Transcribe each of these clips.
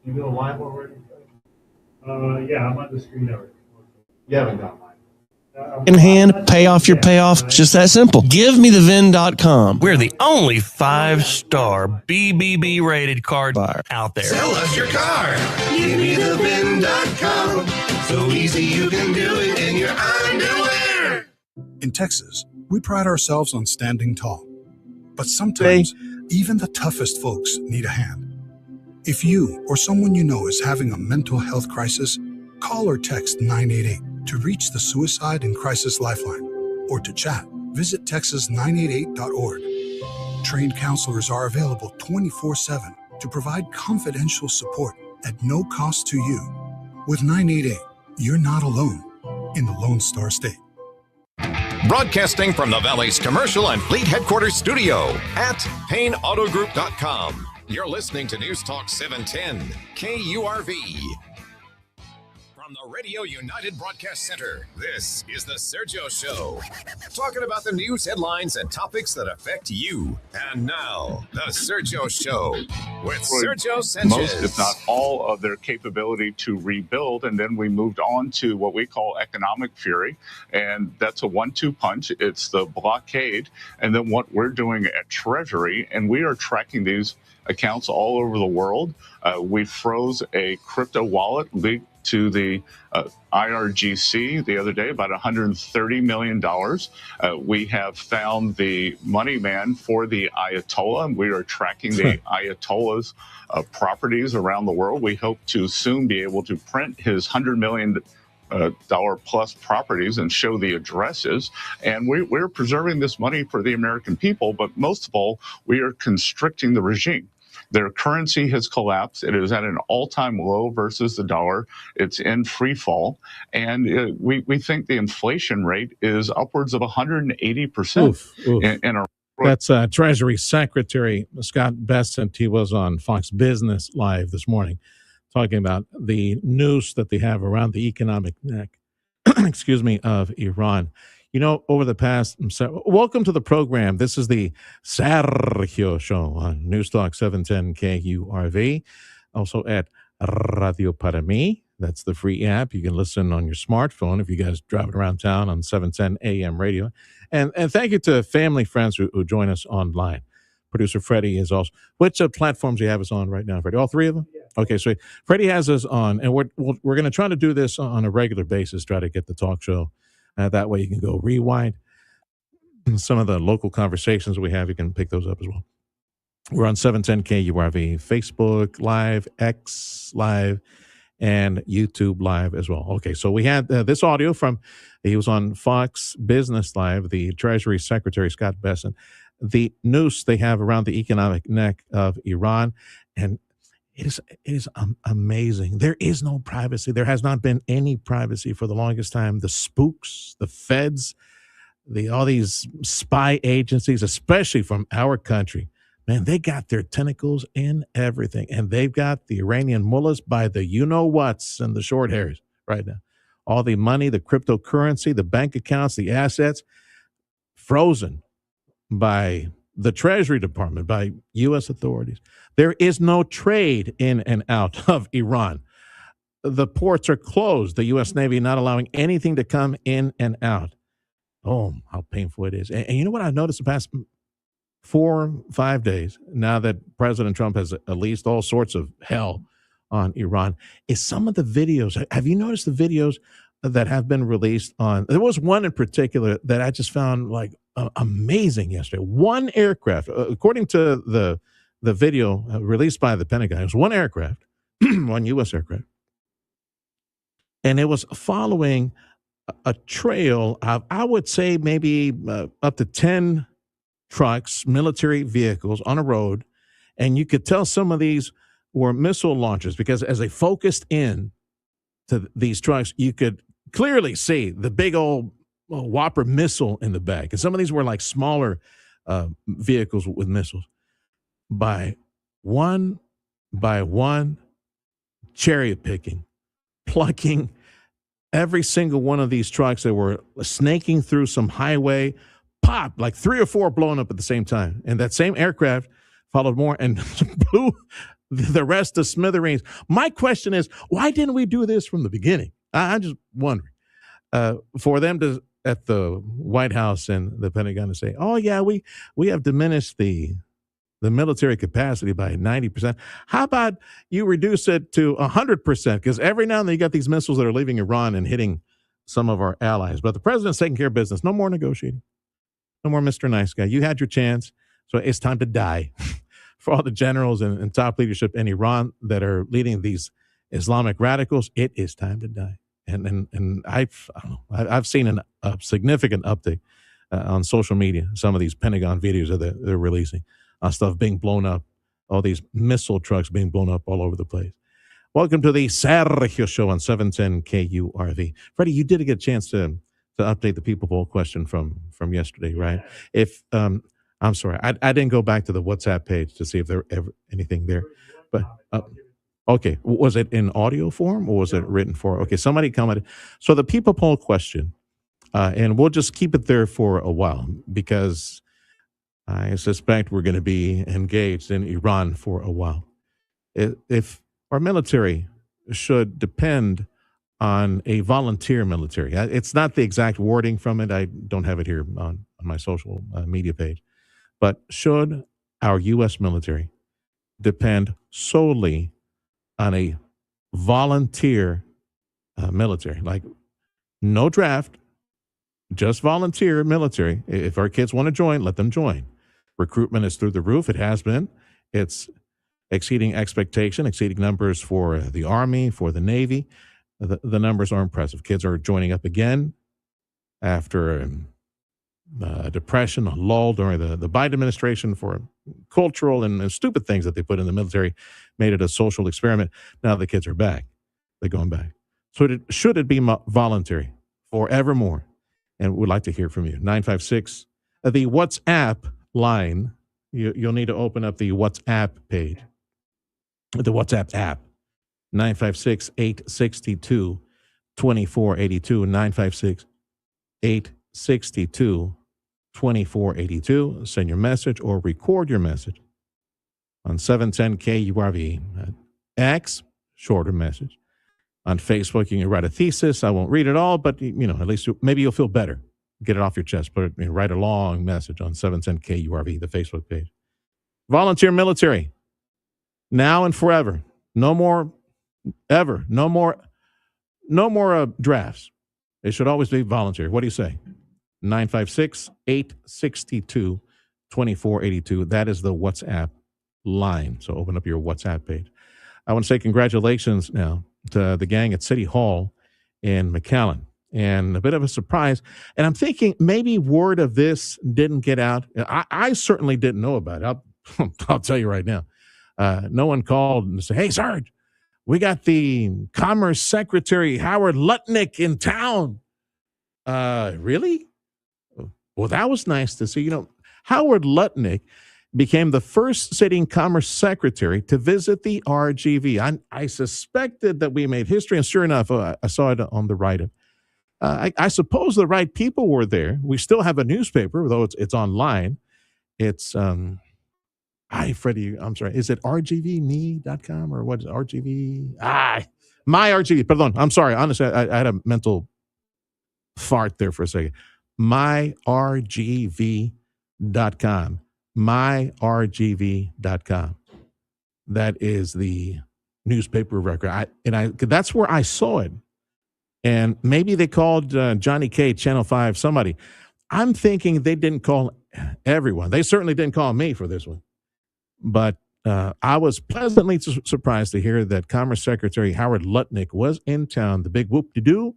You go live already? Yeah, I'm on the screen already. You haven't gone live. In hand, pay off your payoff. Just that simple. GiveMeTheVin.com. We're the only 5-star BBB rated card buyer out there. Sell us your car. GiveMeTheVin.com. So easy you can do it in your underwear. In Texas, we pride ourselves on standing tall. But sometimes, even the toughest folks need a hand. If you or someone you know is having a mental health crisis, call or text 988 to reach the Suicide and Crisis Lifeline. Or to chat, visit texas988.org. Trained counselors are available 24/7 to provide confidential support at no cost to you. With 988, you're not alone in the Lone Star State. Broadcasting from the Valley's commercial and fleet headquarters studio at PayneAutoGroup.com. You're listening to News Talk 710 KURV. From the Radio United Broadcast Center, this is the Sergio Show. Talking about the news headlines and topics that affect you. And now, the Sergio Show with Sergio Sanchez. Most, if not all, of their capability to rebuild. And then we moved on to what we call economic fury. And that's a 1-2 punch. It's the blockade. And then what we're doing at Treasury, and we are tracking these accounts all over the world. We froze a crypto wallet linked to the IRGC the other day, about $130 million. We have found the money man for the Ayatollah, and we are tracking the Ayatollah's properties around the world. We hope to soon be able to print his $100 million dollar plus properties and show the addresses. And we're preserving this money for the American people, but most of all, we are constricting the regime. Their currency has collapsed. It is at an all-time low versus the dollar. It's in free fall. And we think the inflation rate is upwards of 180% in our. That's Treasury Secretary Scott Bessent. He was on Fox Business Live this morning talking about the noose that they have around the economic neck, of Iran. You know, over the past, welcome to the program. This is the Sergio Show on News Talk 710 KURV, also at Radio Para Mi. That's the free app. You can listen on your smartphone if you guys driving around town on 710 AM radio. And thank you to family, friends who join us online. Producer Freddie is also. Which platforms do you have us on right now, Freddie? All three of them? Yeah. Okay, so Freddie has us on, and we're going to try to do this on a regular basis, try to get the talk show. That way you can go rewind. Some of the local conversations we have, you can pick those up as well. We're on 710 KURV, Facebook Live, X Live, and YouTube Live as well. Okay, so we had this audio from, he was on Fox Business Live, the Treasury Secretary, Scott Bessent, the noose they have around the economic neck of Iran. And it is amazing. There is no privacy. There has not been any privacy for the longest time. The spooks, the feds, all these spy agencies, especially from our country, man, they got their tentacles in everything. And they've got the Iranian mullahs by the you-know-whats and the short hairs right now. All the money, the cryptocurrency, the bank accounts, the assets, frozen by the Treasury Department, by U.S. authorities. There is no trade in and out of Iran. The ports are closed. The U.S. Navy not allowing anything to come in and out. Oh, how painful it is. And you know what I've noticed the past 4-5 days, now that President Trump has unleashed all sorts of hell on Iran, is some of the videos. Have you noticed the videos that have been released on? There was one in particular that I just found like amazing yesterday. One aircraft, according to the video released by the Pentagon, it was one aircraft, one U.S. aircraft, and it was following a trail of, I would say, maybe up to 10 trucks, military vehicles on a road, and you could tell some of these were missile launchers because as they focused in to these trucks, you could clearly see the big old Whopper missile in the back. And some of these were like smaller vehicles with missiles. By one, cherry picking, plucking every single one of these trucks that were snaking through some highway, pop, like 3 or 4 blowing up at the same time. And that same aircraft followed more and blew the rest of smithereens. My question is, why didn't we do this from the beginning? I'm just wondering. For them to at the White House and the Pentagon to say, "Oh yeah, we have diminished the military capacity by 90%. How about you reduce it to 100%? Because every now and then you got these missiles that are leaving Iran and hitting some of our allies. But the president's taking care of business. No more negotiating. No more Mr. Nice Guy. You had your chance, so it's time to die." For all the generals and top leadership in Iran that are leading these Islamic radicals, it is time to die. And I've seen a significant uptick on social media. Some of these Pentagon videos that they're releasing, stuff being blown up, all these missile trucks being blown up all over the place. Welcome to the Sergio Show on 710 KURV. Freddie, you did get a chance to update the people poll question from yesterday, right? If I'm sorry, I didn't go back to the WhatsApp page to see if there were ever anything there, but. Okay, was it in audio form or was it written for? Okay, somebody commented. So the people poll question, and we'll just keep it there for a while because I suspect we're going to be engaged in Iran for a while. If our military should depend on a volunteer military, it's not the exact wording from it. I don't have it here on my social media page, but should our U.S. military depend solely on a volunteer military, like no draft, just volunteer military? If our kids want to join, let them join. Recruitment is through the roof. It has been. It's exceeding expectation, exceeding numbers for the Army, for the Navy. The numbers are impressive. Kids are joining up again after a depression, a lull during the Biden administration for cultural and stupid things that they put in the military, made it a social experiment. Now the kids are back. They're going back. So should it be voluntary forevermore? And we'd like to hear from you. 956, the WhatsApp line. You'll need to open up the WhatsApp page, the WhatsApp app. 956-862-2482, 956-862-2482. Send your message or record your message on 710 KURV. X, shorter message. On Facebook, you can write a thesis. I won't read it all, but at least maybe you'll feel better. Get it off your chest. Put it, write a long message on 710 KURV, the Facebook page. Volunteer military, now and forever. No more, ever. No more drafts. It should always be voluntary. What do you say? 956-862-2482. That is the WhatsApp line. So open up your WhatsApp page. I want to say congratulations now to the gang at City Hall in McAllen. And a bit of a surprise. And I'm thinking maybe word of this didn't get out. I certainly didn't know about it. I'll tell you right now. No one called and said, "Hey, Sarge, we got the Commerce Secretary Howard Lutnick in town." Really? Well, that was nice to see. Howard Lutnick became the first sitting Commerce Secretary to visit the RGV. I suspected that we made history, and sure enough, I saw it on the write-up. I suppose the right people were there. We still have a newspaper, though it's online. It's, Freddie, I'm sorry. Is it rgvme.com or what is it? RGV? My RGV. Pardon. I'm sorry. Honestly, I had a mental fart there for a second. myrgv.com. myrgv.com. That is the newspaper record. That's where I saw it. And maybe they called Johnny K, Channel 5, somebody. I'm thinking they didn't call everyone. They certainly didn't call me for this one. But I was pleasantly surprised to hear that Commerce Secretary Howard Lutnick was in town. The big whoop-de-doo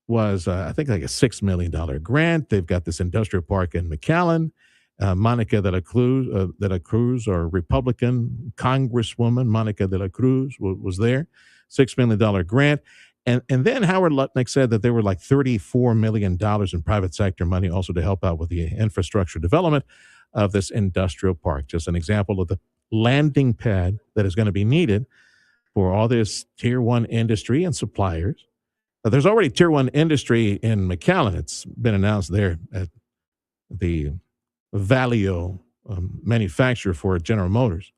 was, I think, like a $6 million grant. They've got this industrial park in McAllen. Monica de la Cruz, or Republican Congresswoman Monica de la Cruz, was there. $6 million grant. And then Howard Lutnick said that there were like $34 million in private sector money also to help out with the infrastructure development of this industrial park. Just an example of the landing pad that is going to be needed for all this tier one industry and suppliers. There's already tier one industry in McAllen. It's been announced there at the Valeo manufacturer for General Motors.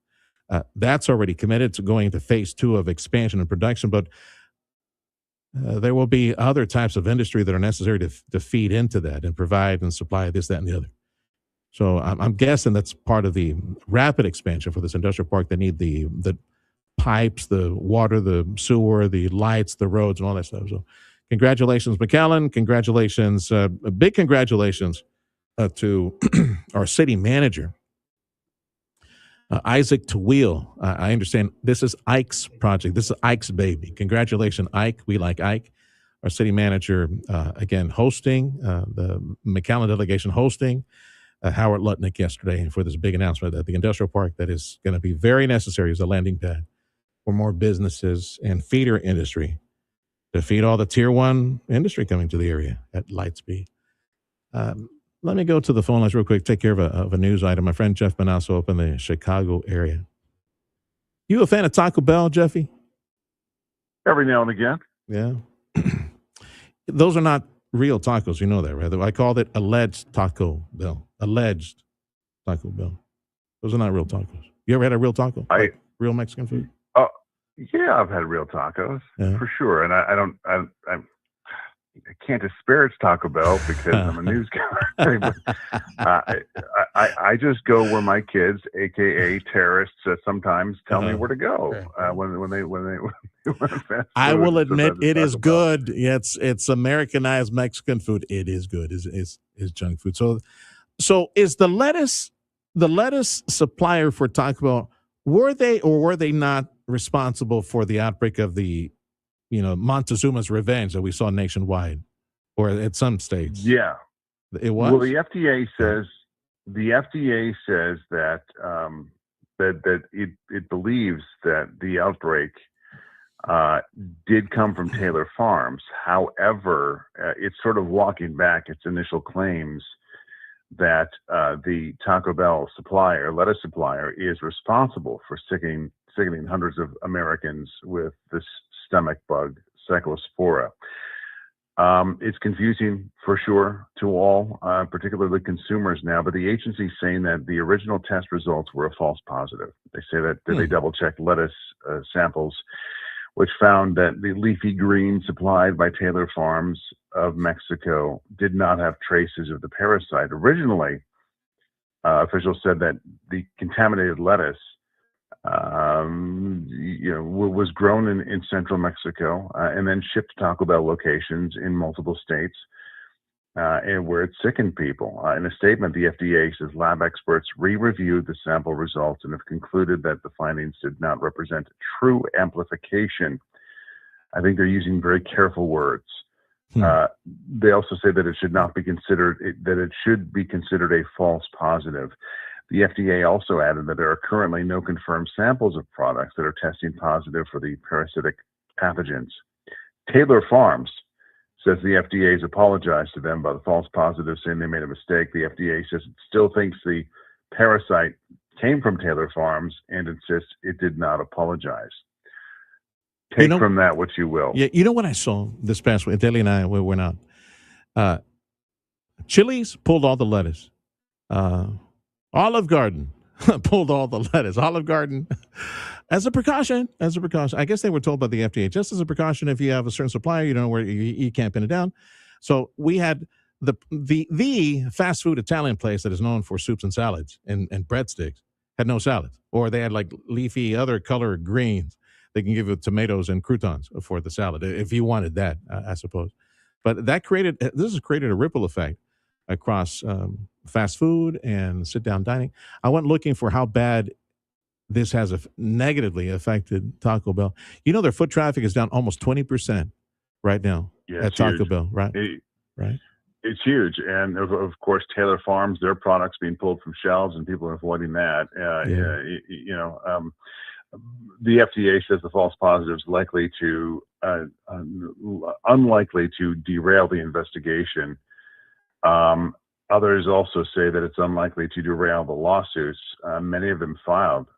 That's already committed to going to phase 2 of expansion and production, but there will be other types of industry that are necessary to feed into that and provide and supply this, that, and the other. So I'm guessing that's part of the rapid expansion for this industrial park. They need the pipes, the water, the sewer, the lights, the roads, and all that stuff. So congratulations, McAllen. Congratulations, big congratulations to our city manager, Isaac Tawil. I understand this is Ike's project. This is Ike's baby. Congratulations, Ike. We like Ike. Our city manager, again, hosting, the McAllen delegation hosting Howard Lutnick yesterday for this big announcement that the industrial park that is going to be very necessary as a landing pad for more businesses and feeder industry to feed all the tier 1 industry coming to the area at light speed. Let me go to the phone lines real quick, take care of a news item. My friend Jeff Manasso up in the Chicago area. You a fan of Taco Bell, Jeffy? Every now and again. Yeah. Those are not real tacos. You know that, right? I called it alleged Taco Bell. Alleged Taco Bell. Those are not real tacos. You ever had a real taco? Real Mexican food? Yeah, I've had real tacos for sure. And I can't disparage Taco Bell because I'm a news guy. But I just go where my kids, aka terrorists, sometimes tell me where to go when they fast I will food. admit So it is Taco Bell. good. Yeah, it's Americanized Mexican food. It is good. Is junk food. So is the lettuce supplier for Taco Bell, were they not responsible for the outbreak of the Montezuma's revenge that we saw nationwide, or at some states? Yeah, it was. Well, the FDA says that that it believes that the outbreak did come from Taylor Farms. However, it's sort of walking back its initial claims that the Taco Bell lettuce supplier, is responsible for sickening hundreds of Americans with this stomach bug, Cyclospora. It's confusing for sure to all, particularly consumers now, but the agency is saying that the original test results were a false positive. They say that they double-checked lettuce samples, which found that the leafy green supplied by Taylor Farms of Mexico did not have traces of the parasite. Originally, officials said that the contaminated lettuce was grown in central Mexico and then shipped to Taco Bell locations in multiple states, and where it sickened people. In a statement, the FDA says lab experts re-reviewed the sample results and have concluded that the findings did not represent true amplification. I think they're using very careful words. They also say that it should not be considered, that it should be considered a false positive. The FDA also added that there are currently no confirmed samples of products that are testing positive for the parasitic pathogens. Taylor Farms says the FDA has apologized to them about the false positive, saying they made a mistake. The FDA says it still thinks the parasite came from Taylor Farms and insists it did not apologize. Take from that what you will. Yeah, you know what I saw this past week? Deli and I went out. Chili's pulled all the lettuce. Olive Garden pulled all the lettuce. Olive Garden, as a precaution. I guess they were told by the FDA, just as a precaution, if you have a certain supplier, you know where you can't pin it down. So we had the fast food Italian place that is known for soups and salads and breadsticks had no salads, or they had like leafy other color greens. They can give you tomatoes and croutons for the salad if you wanted that, I suppose. But this has created a ripple effect across fast food and sit-down dining. I went looking for how bad this has negatively affected Taco Bell. You know, their foot traffic is down almost 20% right now at Taco Bell, right? Right. It's huge. And of course, Taylor Farms, their products being pulled from shelves and people are avoiding that. The FDA says the false positive is unlikely to derail the investigation. Others also say that it's unlikely to derail the lawsuits, many of them filed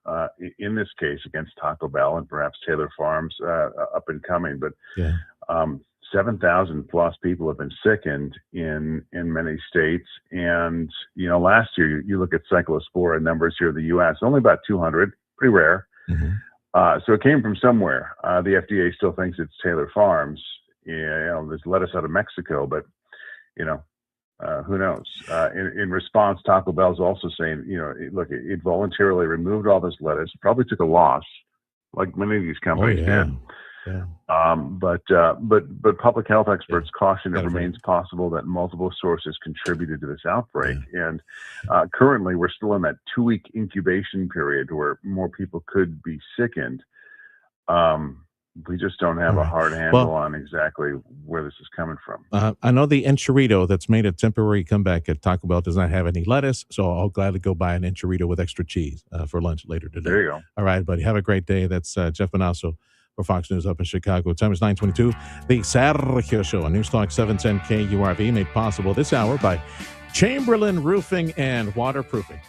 in this case against Taco Bell and perhaps Taylor Farms up and coming. But 7,000 plus people have been sickened in many states. And, last year, you look at Cyclospora numbers here in the U.S., only about 200, pretty rare. Mm-hmm. So it came from somewhere. The FDA still thinks it's Taylor Farms. There's lettuce out of Mexico, but who knows? In response, Taco Bell's also saying, look, it voluntarily removed all this lettuce. Probably took a loss, like many of these companies did. Yeah. But public health experts caution it remains possible that multiple sources contributed to this outbreak. Yeah. And currently, we're still in that 2-week incubation period where more people could be sickened. We just don't have a hard handle on exactly where this is coming from. I know the enchilada that's made a temporary comeback at Taco Bell does not have any lettuce, so I'll gladly go buy an enchilada with extra cheese for lunch later today. There you go. All right, buddy. Have a great day. That's Jeff Manasso for Fox News up in Chicago. Time is 9:22. The Sergio Show on News Talk 710 KURV, made possible this hour by Chamberlain Roofing and Waterproofing.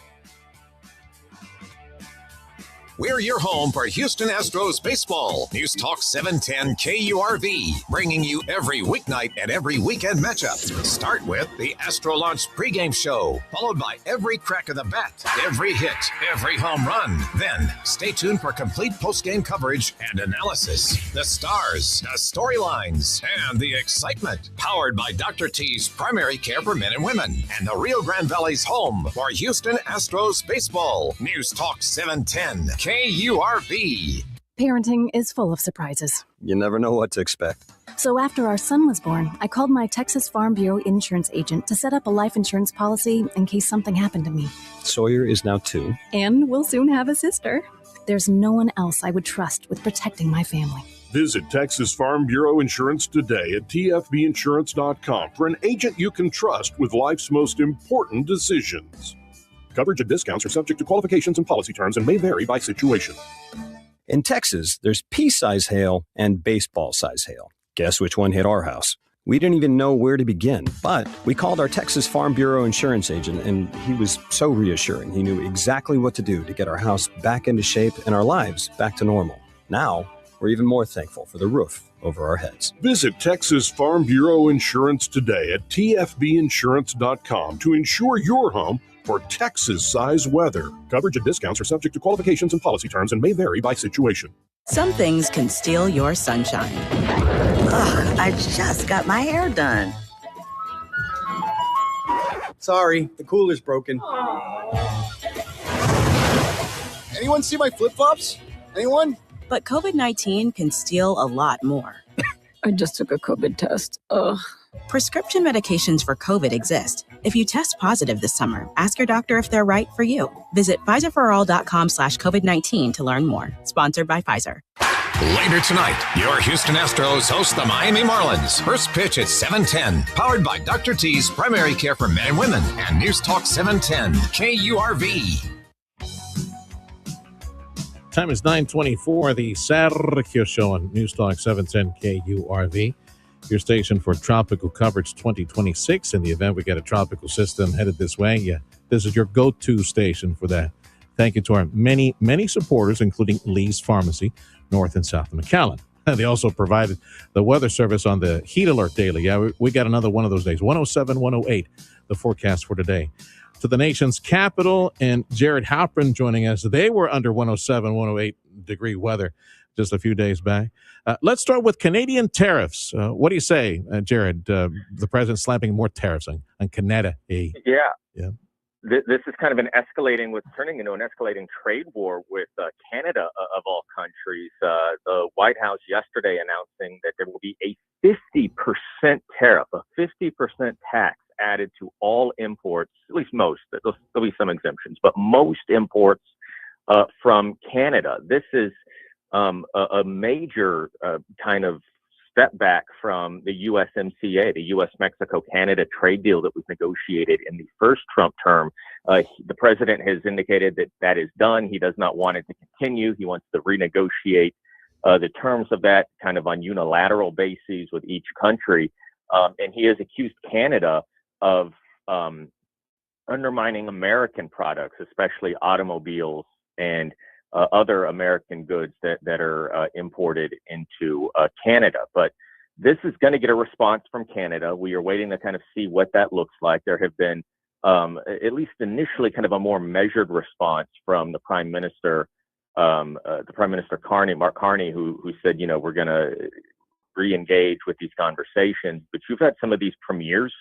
We're your home for Houston Astros baseball. News Talk 710 KURV, bringing you every weeknight and every weekend matchup. Start with the Astro Launch pregame show, followed by every crack of the bat, every hit, every home run. Then stay tuned for complete postgame coverage and analysis. The stars, the storylines, and the excitement. Powered by Dr. T's Primary Care for Men and Women and the Rio Grande Valley's home for Houston Astros baseball. News Talk 710 KURV. Parenting is full of surprises. You never know what to expect. So after our son was born, I called my Texas Farm Bureau insurance agent to set up a life insurance policy in case something happened to me. Sawyer is now 2. And we'll soon have a sister. There's no one else I would trust with protecting my family. Visit Texas Farm Bureau Insurance today at tfbinsurance.com for an agent you can trust with life's most important decisions. Coverage and discounts are subject to qualifications and policy terms and may vary by situation. In Texas, there's pea-size hail and baseball-size hail. Guess which one hit our house? We didn't even know where to begin, but we called our Texas Farm Bureau insurance agent, and he was so reassuring. He knew exactly what to do to get our house back into shape and our lives back to normal. Now, we're even more thankful for the roof over our heads. Visit Texas Farm Bureau Insurance today at tfbinsurance.com to insure your home for Texas-size weather. Coverage and discounts are subject to qualifications and policy terms and may vary by situation. Some things can steal your sunshine. Ugh, I just got my hair done. Sorry, the cooler's broken. Anyone see my flip-flops? Anyone? But COVID-19 can steal a lot more. I just took a COVID test. Ugh. Prescription medications for COVID exist. If you test positive this summer, ask your doctor if they're right for you. Visit PfizerForAll.com/COVID-19 to learn more. Sponsored by Pfizer. Later tonight, your Houston Astros host the Miami Marlins. First pitch at 7:10. Powered by Dr. T's Primary Care for Men and Women and News Talk 710 KURV. Time is 9:24. The Sergio Show on News Talk 710 KURV. Your station for tropical coverage 2026. In the event we get a tropical system headed this way, this is your go-to station for that. Thank you to our many, many supporters, including Lee's Pharmacy, North and South of McAllen. They also provided the weather service on the heat alert daily. Yeah, we got another one of those days. 107, 108, the forecast for today. To the nation's capital, and Jared Halpern joining us. They were under 107, 108 degree weather just a few days back. Let's start with Canadian tariffs. What do you say, Jared? The president slapping more tariffs on Canada. Yeah. This is kind of turning into an escalating trade war with Canada, of all countries. The White House yesterday announcing that there will be a 50% tariff, a 50% tax added to all imports, at least most. There'll be some exemptions, but most imports from Canada. This is a major kind of step back from the USMCA, the U.S.-Mexico-Canada trade deal that was negotiated in the first Trump term. The president has indicated that is done. He does not want it to continue. He wants to renegotiate the terms of that kind of on unilateral bases with each country. And he has accused Canada of undermining American products, especially automobiles and other American goods that are imported into Canada. But this is going to get a response from Canada. We are waiting to kind of see what that looks like. There have been, at least initially, kind of a more measured response from the Prime Minister the Prime Minister Mark Carney, who said, we're going to re-engage with these conversations. But you've had some of these premiers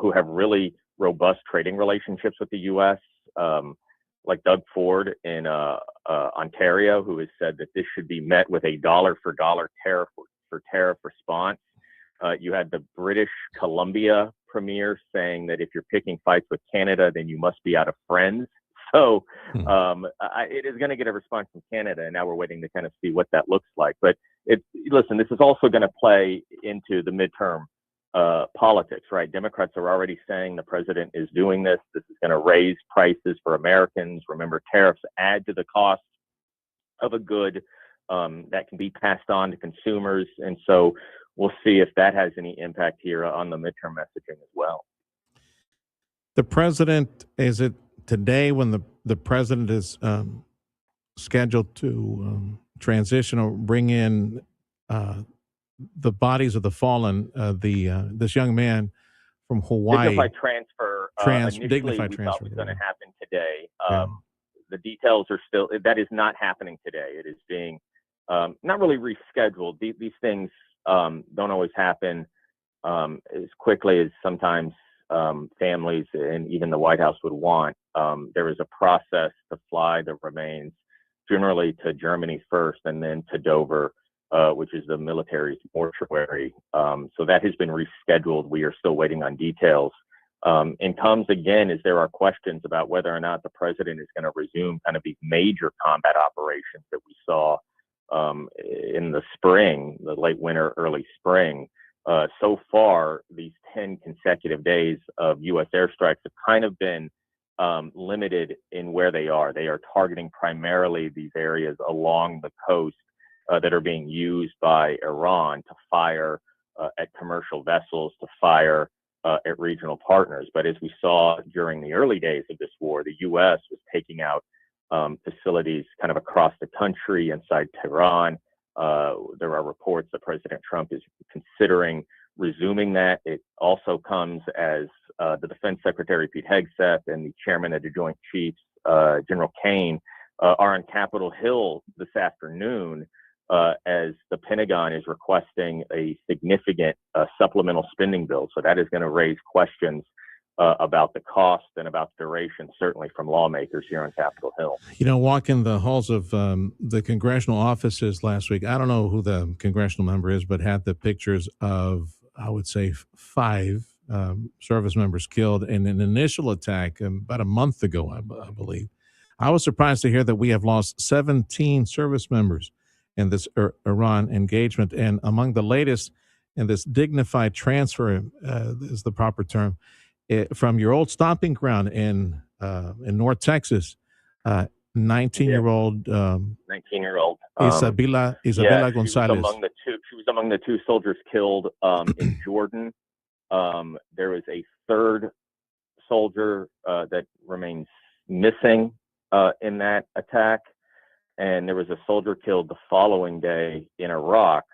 who have really robust trading relationships with the U.S., like Doug Ford in Ontario, who has said that this should be met with a dollar-for-dollar tariff for tariff response. You had the British Columbia premier saying that if you're picking fights with Canada, then you must be out of friends. So it is going to get a response from Canada, and now we're waiting to kind of see what that looks like. But listen, this is also going to play into the midterm politics, right? Democrats are already saying the president is doing this. This is going to raise prices for Americans. Remember, tariffs add to the cost of a good that can be passed on to consumers. And so we'll see if that has any impact here on the midterm messaging as well. The president, is it today when the president is scheduled to transition or bring in the bodies of the fallen, this young man from Hawaii? Dignified transfer. Dignified transfer was going to happen today. The details are still, that is not happening today. It is being not really rescheduled. These things don't always happen as quickly as sometimes families and even the White House would want. There is a process to fly the remains generally to Germany first and then to Dover, which is the military's mortuary. So that has been rescheduled. We are still waiting on details. And comes again as there are questions about whether or not the president is going to resume kind of these major combat operations that we saw in the spring, the late winter, early spring. So far, these 10 consecutive days of U.S. airstrikes have kind of been limited in where they are. They are targeting primarily these areas along the coast that are being used by Iran to fire at commercial vessels, to fire at regional partners. But as we saw during the early days of this war, the U.S. was taking out facilities kind of across the country inside Tehran. There are reports that President Trump is considering resuming that. It also comes as the Defense Secretary Pete Hegseth and the Chairman of the Joint Chiefs, General Kane, are on Capitol Hill this afternoon as the Pentagon is requesting a significant supplemental spending bill. So that is going to raise questions about the cost and about the duration, certainly from lawmakers here on Capitol Hill. Walking the halls of the congressional offices last week, I don't know who the congressional member is, but had the pictures of, I would say, 5 service members killed in an initial attack about a month ago, I believe. I was surprised to hear that we have lost 17 service members in this Iran engagement. And among the latest in this dignified transfer is the proper term, from your old stomping ground in North Texas, 19-year-old 19-year-old Isabela Gonzalez. She was among the 2 soldiers killed in Jordan. There was a third soldier that remains missing in that attack, and there was a soldier killed the following day in Iraq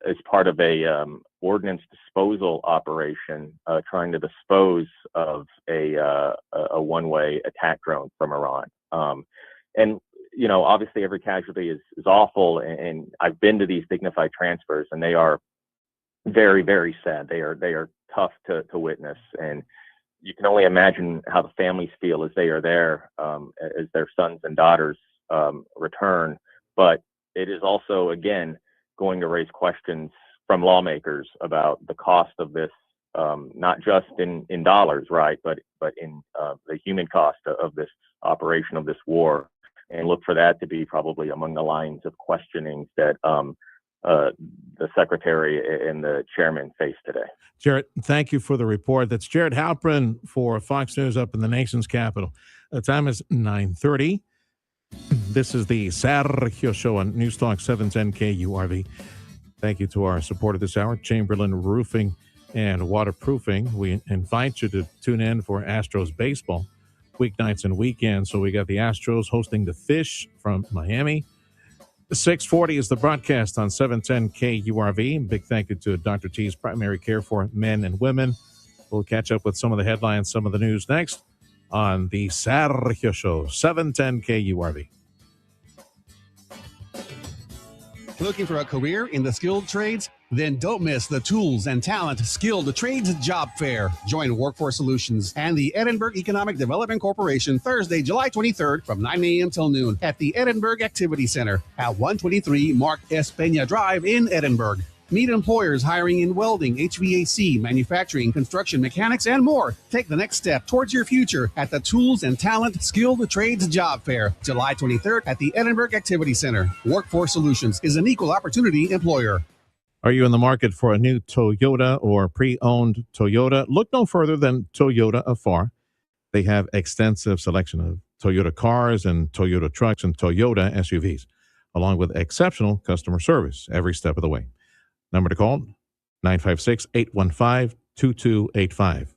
as part of a ordnance disposal operation, trying to dispose of a one-way attack drone from Iran. And obviously every casualty is awful, and I've been to these dignified transfers, and they are very, very sad. They are tough to witness, and you can only imagine how the families feel as they are there, as their sons and daughters return. But it is also, again, going to raise questions from lawmakers about the cost of this, not just in dollars, right, but in the human cost of this operation, of this war, and look for that to be probably among the lines of questionings that the secretary and the chairman face today. Jared, thank you for the report. That's Jared Halpern for Fox News up in the nation's capital. The time is 9:30. This is the Sergio Show on News Talk 710 KURV. Thank you to our supporter this hour, Chamberlain Roofing and Waterproofing. We invite you to tune in for Astros baseball weeknights and weekends. So we got the Astros hosting the Fish from Miami. 640 is the broadcast on 710 KURV. Big thank you to Dr. T's Primary Care for Men and Women. We'll catch up with some of the headlines, some of the news next. on the Sergio Show, 710 KURV. Looking for a career in the skilled trades? Then don't miss the Tools and Talent Skilled Trades Job Fair. Join Workforce Solutions and the Edinburgh Economic Development Corporation Thursday, July 23rd from 9 a.m. till noon at the Edinburgh Activity Center at 123 Mark S. Peña Drive in Edinburgh. Meet employers hiring in welding, HVAC, manufacturing, construction, mechanics, and more. Take the next step towards your future at the Tools and Talent Skilled Trades Job Fair, July 23rd at the Edinburgh Activity Center. Workforce Solutions is an equal opportunity employer. Are you in the market for a new Toyota or pre-owned Toyota? Look no further than Toyota of Far. They have extensive selection of Toyota cars and Toyota trucks and Toyota SUVs, along with exceptional customer service every step of the way. Number to call, 956-815-2285.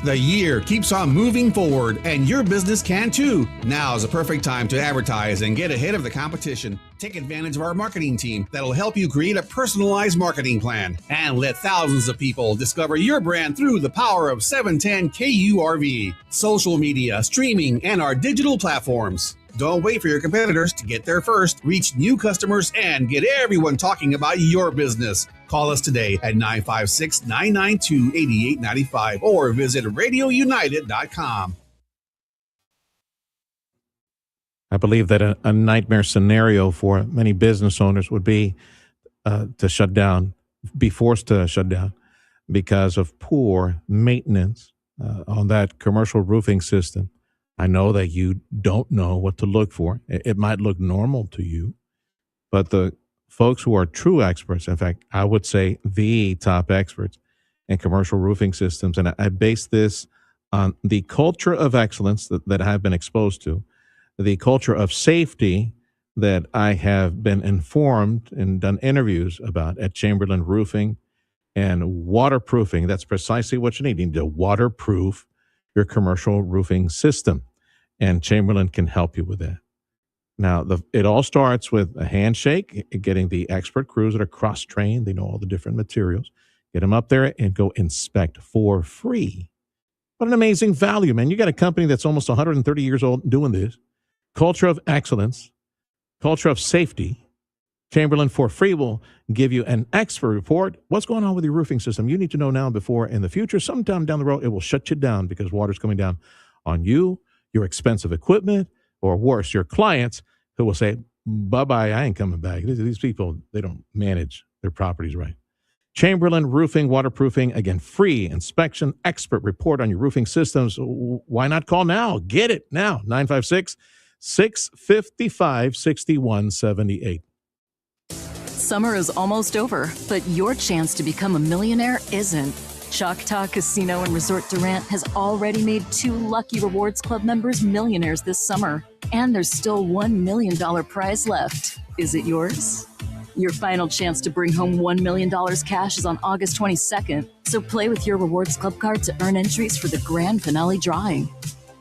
The year keeps on moving forward, and your business can too. Now is a perfect time to advertise and get ahead of the competition. Take advantage of our marketing team that'll help you create a personalized marketing plan and let thousands of people discover your brand through the power of 710 KURV, social media, streaming, and our digital platforms. Don't wait for your competitors to get there first. Reach new customers and get everyone talking about your business. Call us today at 956-992-8895 or visit radiounited.com. I believe that a nightmare scenario for many business owners would be to shut down, be forced to shut down because of poor maintenance on that commercial roofing system. I know that you don't know what to look for. It might look normal to you, but the folks who are true experts, in fact, I would say the top experts in commercial roofing systems, and I base this on the culture of excellence that I have been exposed to, the culture of safety that I have been informed and done interviews about at Chamberlain Roofing, and waterproofing. That's precisely what you need. You need to waterproof your commercial roofing system, and Chamberlain can help you with that. Now, it all starts with a handshake, getting the expert crews that are cross-trained. They know all the different materials. Get them up there and go inspect for free. What an amazing value, man. You got a company that's almost 130 years old doing this. Culture of excellence, culture of safety. Chamberlain for free will give you an expert report. What's going on with your roofing system? You need to know now before in the future. Sometime down the road, it will shut you down because water's coming down on you, your expensive equipment, or worse, your clients who will say, bye-bye, I ain't coming back. These people, they don't manage their properties right. Chamberlain Roofing, waterproofing, again, free inspection, expert report on your roofing systems. Why not call now? Get it now, 956-655-6178. Summer is almost over, but your chance to become a millionaire isn't. Choctaw Casino and Resort Durant has already made 2 lucky Rewards Club members millionaires this summer. And there's still $1 million prize left. Is it yours? Your final chance to bring home $1 million cash is on August 22nd. So play with your Rewards Club card to earn entries for the grand finale drawing.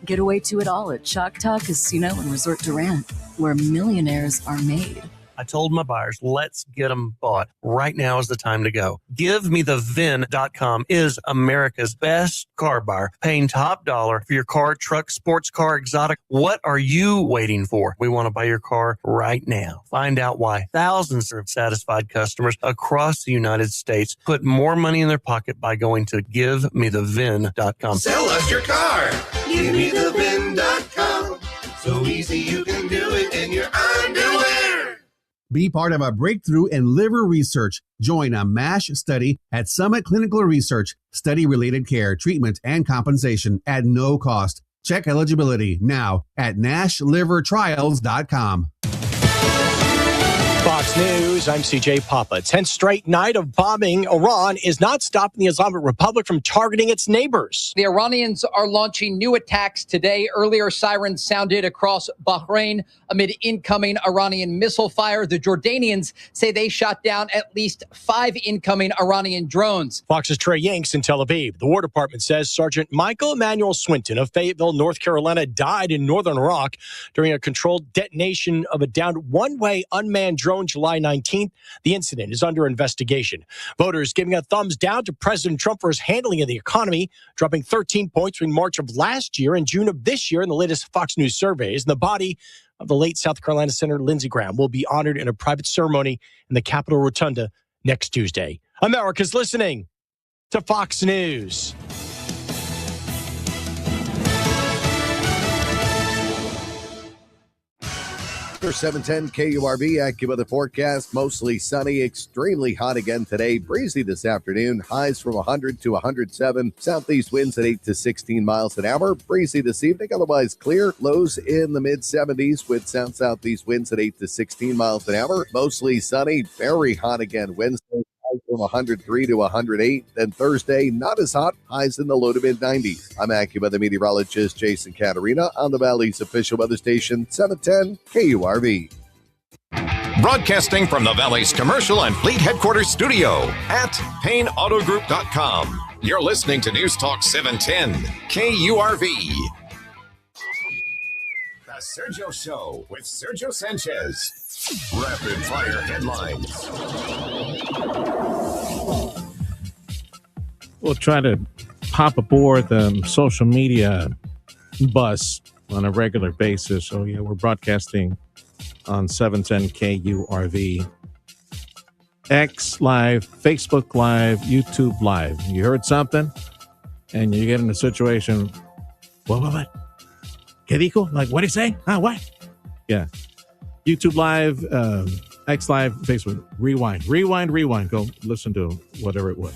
Get away to it all at Choctaw Casino and Resort Durant, where millionaires are made. I told my buyers, let's get them bought. Right now is the time to go. GiveMeTheVin.com is America's best car buyer, paying top dollar for your car, truck, sports car, exotic. What are you waiting for? We want to buy your car right now. Find out why thousands of satisfied customers across the United States put more money in their pocket by going to GiveMeTheVin.com. Sell us your car. GiveMeTheVin.com. So easy you can do it in your underwear. Be part of a breakthrough in liver research. Join a MASH study at Summit Clinical Research. Study-related care, treatment, and compensation at no cost. Check eligibility now at NASHlivertrials.com. Fox News, I'm CJ Papa. 10th straight night of bombing Iran is not stopping the Islamic Republic from targeting its neighbors. The Iranians are launching new attacks today. Earlier, sirens sounded across Bahrain amid incoming Iranian missile fire. The Jordanians say they shot down at least 5 incoming Iranian drones. Fox's Trey Yanks in Tel Aviv. The War Department says Sergeant Michael Emmanuel Swinton of Fayetteville, North Carolina, died in northern Iraq during a controlled detonation of a downed one-way unmanned drone drone July 19th. The incident is under investigation. Voters giving a thumbs down to President Trump for his handling of the economy, dropping 13 points between March of last year and June of this year in the latest Fox News surveys. And the body of the late South Carolina Senator Lindsey Graham will be honored in a private ceremony in the Capitol Rotunda next Tuesday. America's listening to Fox News. For 710 KURV, AccuWeather forecast, mostly sunny, extremely hot again today, breezy this afternoon, highs from 100 to 107, southeast winds at 8 to 16 miles an hour, breezy this evening, otherwise clear, lows in the mid-70s with southeast winds at 8 to 16 miles an hour, mostly sunny, very hot again Wednesday. From 103 to 108. Then Thursday, not as hot, highs in the low to mid-90s. I'm AccuWeather meteorologist Jason Caterina on the Valley's official weather station, 710 KURV. Broadcasting from the Valley's commercial and fleet headquarters studio at PayneAutoGroup.com. You're listening to News Talk 710 KURV. The Sergio Show with Sergio Sanchez. Rapid fire headlines. We'll try to hop aboard the social media bus on a regular basis. So, yeah, we're broadcasting on 710 KURV. X Live, Facebook Live, YouTube Live. You heard something and you get in a situation, what? ¿Qué dijo? Like, what did he say? What? Yeah. YouTube Live, X Live, Facebook. Rewind. Go listen to whatever it was.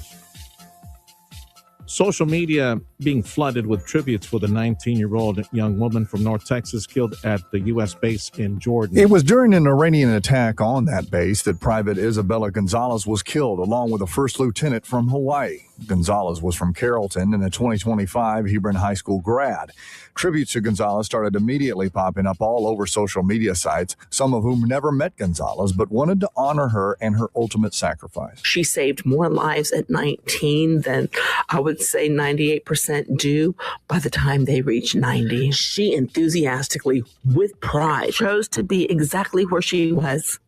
Social media being flooded with tributes for the 19-year-old young woman from North Texas killed at the U.S. base in Jordan. It was during an Iranian attack on that base that Private Isabella Gonzalez was killed, along with a first lieutenant from Hawaii. Gonzalez was from Carrollton and a 2025 Hebron High School grad. Tributes to Gonzalez started immediately popping up all over social media sites, some of whom never met Gonzalez but wanted to honor her and her ultimate sacrifice. She saved more lives at 19 than I would say 98% do by the time they reach 90. She enthusiastically, with pride, chose to be exactly where she was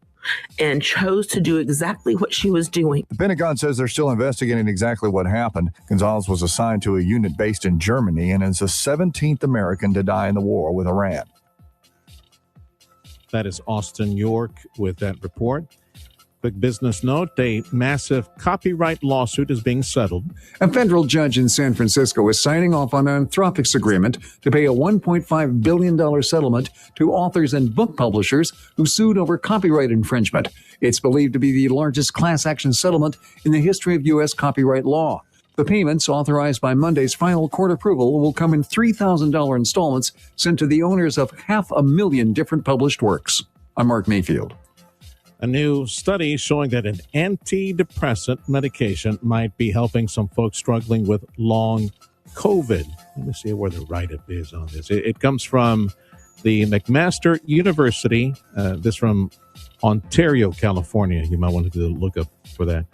and chose to do exactly what she was doing. The Pentagon says they're still investigating exactly what happened. Gonzalez was assigned to a unit based in Germany and is the 17th American to die in the war with Iran. That is Austin York with that report. Quick business note, a massive copyright lawsuit is being settled. A federal judge in San Francisco is signing off on Anthropic's agreement to pay a $1.5 billion settlement to authors and book publishers who sued over copyright infringement. It's believed to be the largest class action settlement in the history of U.S. copyright law. The payments, authorized by Monday's final court approval, will come in $3,000 installments sent to the owners of 500,000 different published works. I'm Mark Mayfield. A new study showing that an antidepressant medication might be helping some folks struggling with long COVID. Let me see where the write-up is on this. It comes from the McMaster University. This from Ontario, California. You might want to look up for that.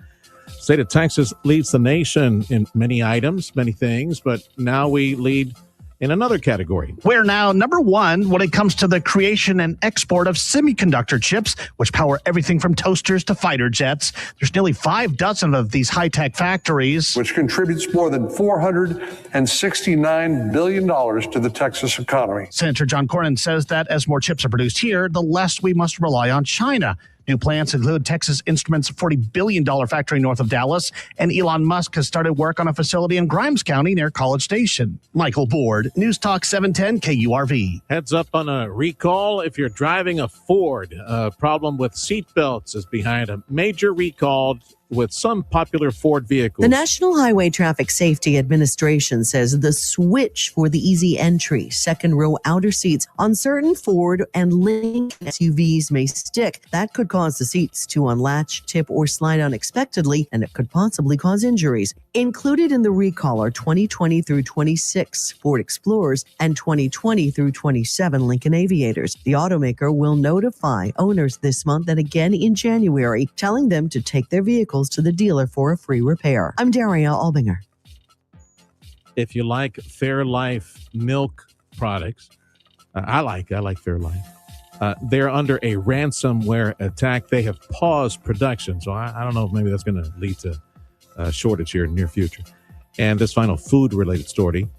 State of Texas leads the nation in many items, many things, but now we lead in another category. We're now number one when it comes to the creation and export of semiconductor chips, which power everything from toasters to fighter jets. There's nearly 6 of these high-tech factories, which contributes more than $469 billion to the Texas economy. Senator John Cornyn says that as more chips are produced here, the less we must rely on China. New plants include Texas Instruments' $40 billion factory north of Dallas, and Elon Musk has started work on a facility in Grimes County near College Station. Michael Board, News Talk 710 KURV. Heads up on a recall if you're driving a Ford. A problem with seat belts is behind a major recall with some popular Ford vehicles. The National Highway Traffic Safety Administration says the switch for the easy entry, second row outer seats on certain Ford and Lincoln SUVs may stick. That could cause the seats to unlatch, tip, or slide unexpectedly, and it could possibly cause injuries. Included in the recall are 2020 through 26 Ford Explorers and 2020 through 27 Lincoln Aviators. The automaker will notify owners this month and again in January, telling them to take their vehicles to the dealer for a free repair. I'm Daria Albinger. If you like Fairlife milk products, I like Fairlife. They're under a ransomware attack. They have paused production. So I don't know if maybe that's going to lead to a shortage here in the near future. And this final food-related story.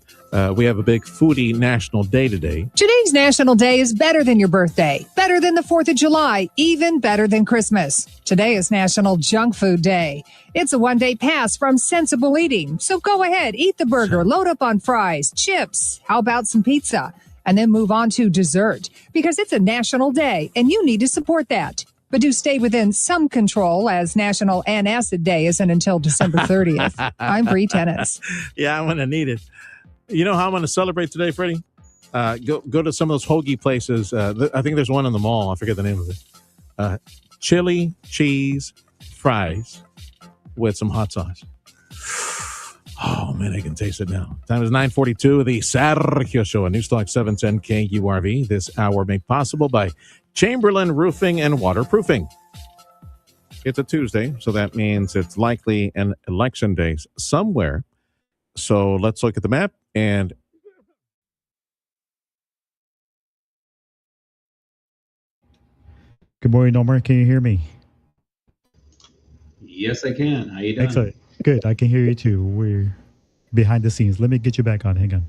We have a big foodie national day today. Today's national day is better than your birthday, better than the 4th of July, even better than Christmas. Today is National Junk Food Day. It's a one-day pass from sensible eating. So go ahead, eat the burger, load up on fries, chips. How about some pizza? And then move on to dessert, because it's a national day and you need to support that. But do stay within some control, as National Antacid Day isn't until December 30th. I'm Bree Tennis. Yeah, I'm going to need it. You know how I'm going to celebrate today, Freddie? Go to some of those hoagie places. I think there's one in the mall. I forget the name of it. Chili cheese fries with some hot sauce. Oh, man, I can taste it now. Time is 9:42. The Sergio Show on Newstalk 710 KURV. This hour made possible by Chamberlain Roofing and Waterproofing. It's a Tuesday, so that means it's likely an election day somewhere. So let's look at the map and Good morning, Omar. Can you hear me? Yes, I can. How you doing? Excellent. Good. I can hear you too. We're behind the scenes. Let me get you back on. Hang on.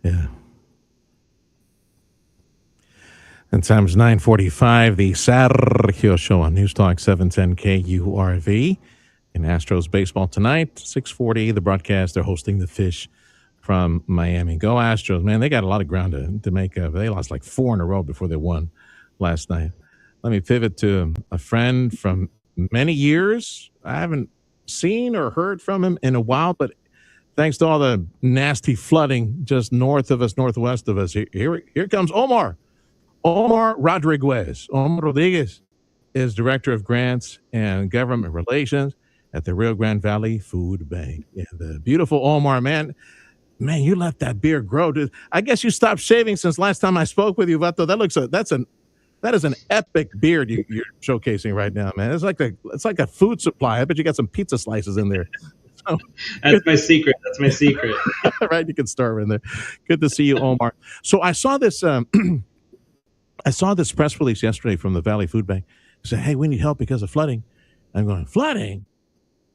yeah. And time's 9:45. The Sergio Show on Newstalk 710 KURV. In Astros baseball tonight, 6:40. The broadcast. They're hosting the Fish from Miami. Go Astros, man! They got a lot of ground to make up. They lost like 4 in a row before they won last night. Let me pivot to a friend from many years. I haven't seen or heard from him in a while, but thanks to all the nasty flooding just north of us, northwest of us, here comes Omar Rodriguez. Omar Rodriguez is Director of Grants and Government Relations at the Rio Grande Valley Food Bank. Yeah, the beautiful Omar, man, you let that beard grow, dude. I guess you stopped shaving since last time I spoke with you, Vato. That is an epic beard you're showcasing right now, man. It's like a food supply. I bet you got some pizza slices in there. So, That's my secret. That's my secret. Right, you can start in there. Good to see you, Omar. So I saw this I saw this press release yesterday from the Valley Food Bank. It said, hey, we need help because of flooding. I'm going, flooding?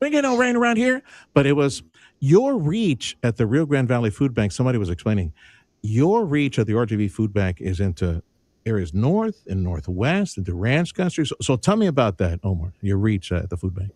We get no rain around here. But it was your reach at the Rio Grande Valley Food Bank. Somebody was explaining your reach at the RGV Food Bank is into areas north and northwest into ranch country. So tell me about that, Omar, your reach at the food bank.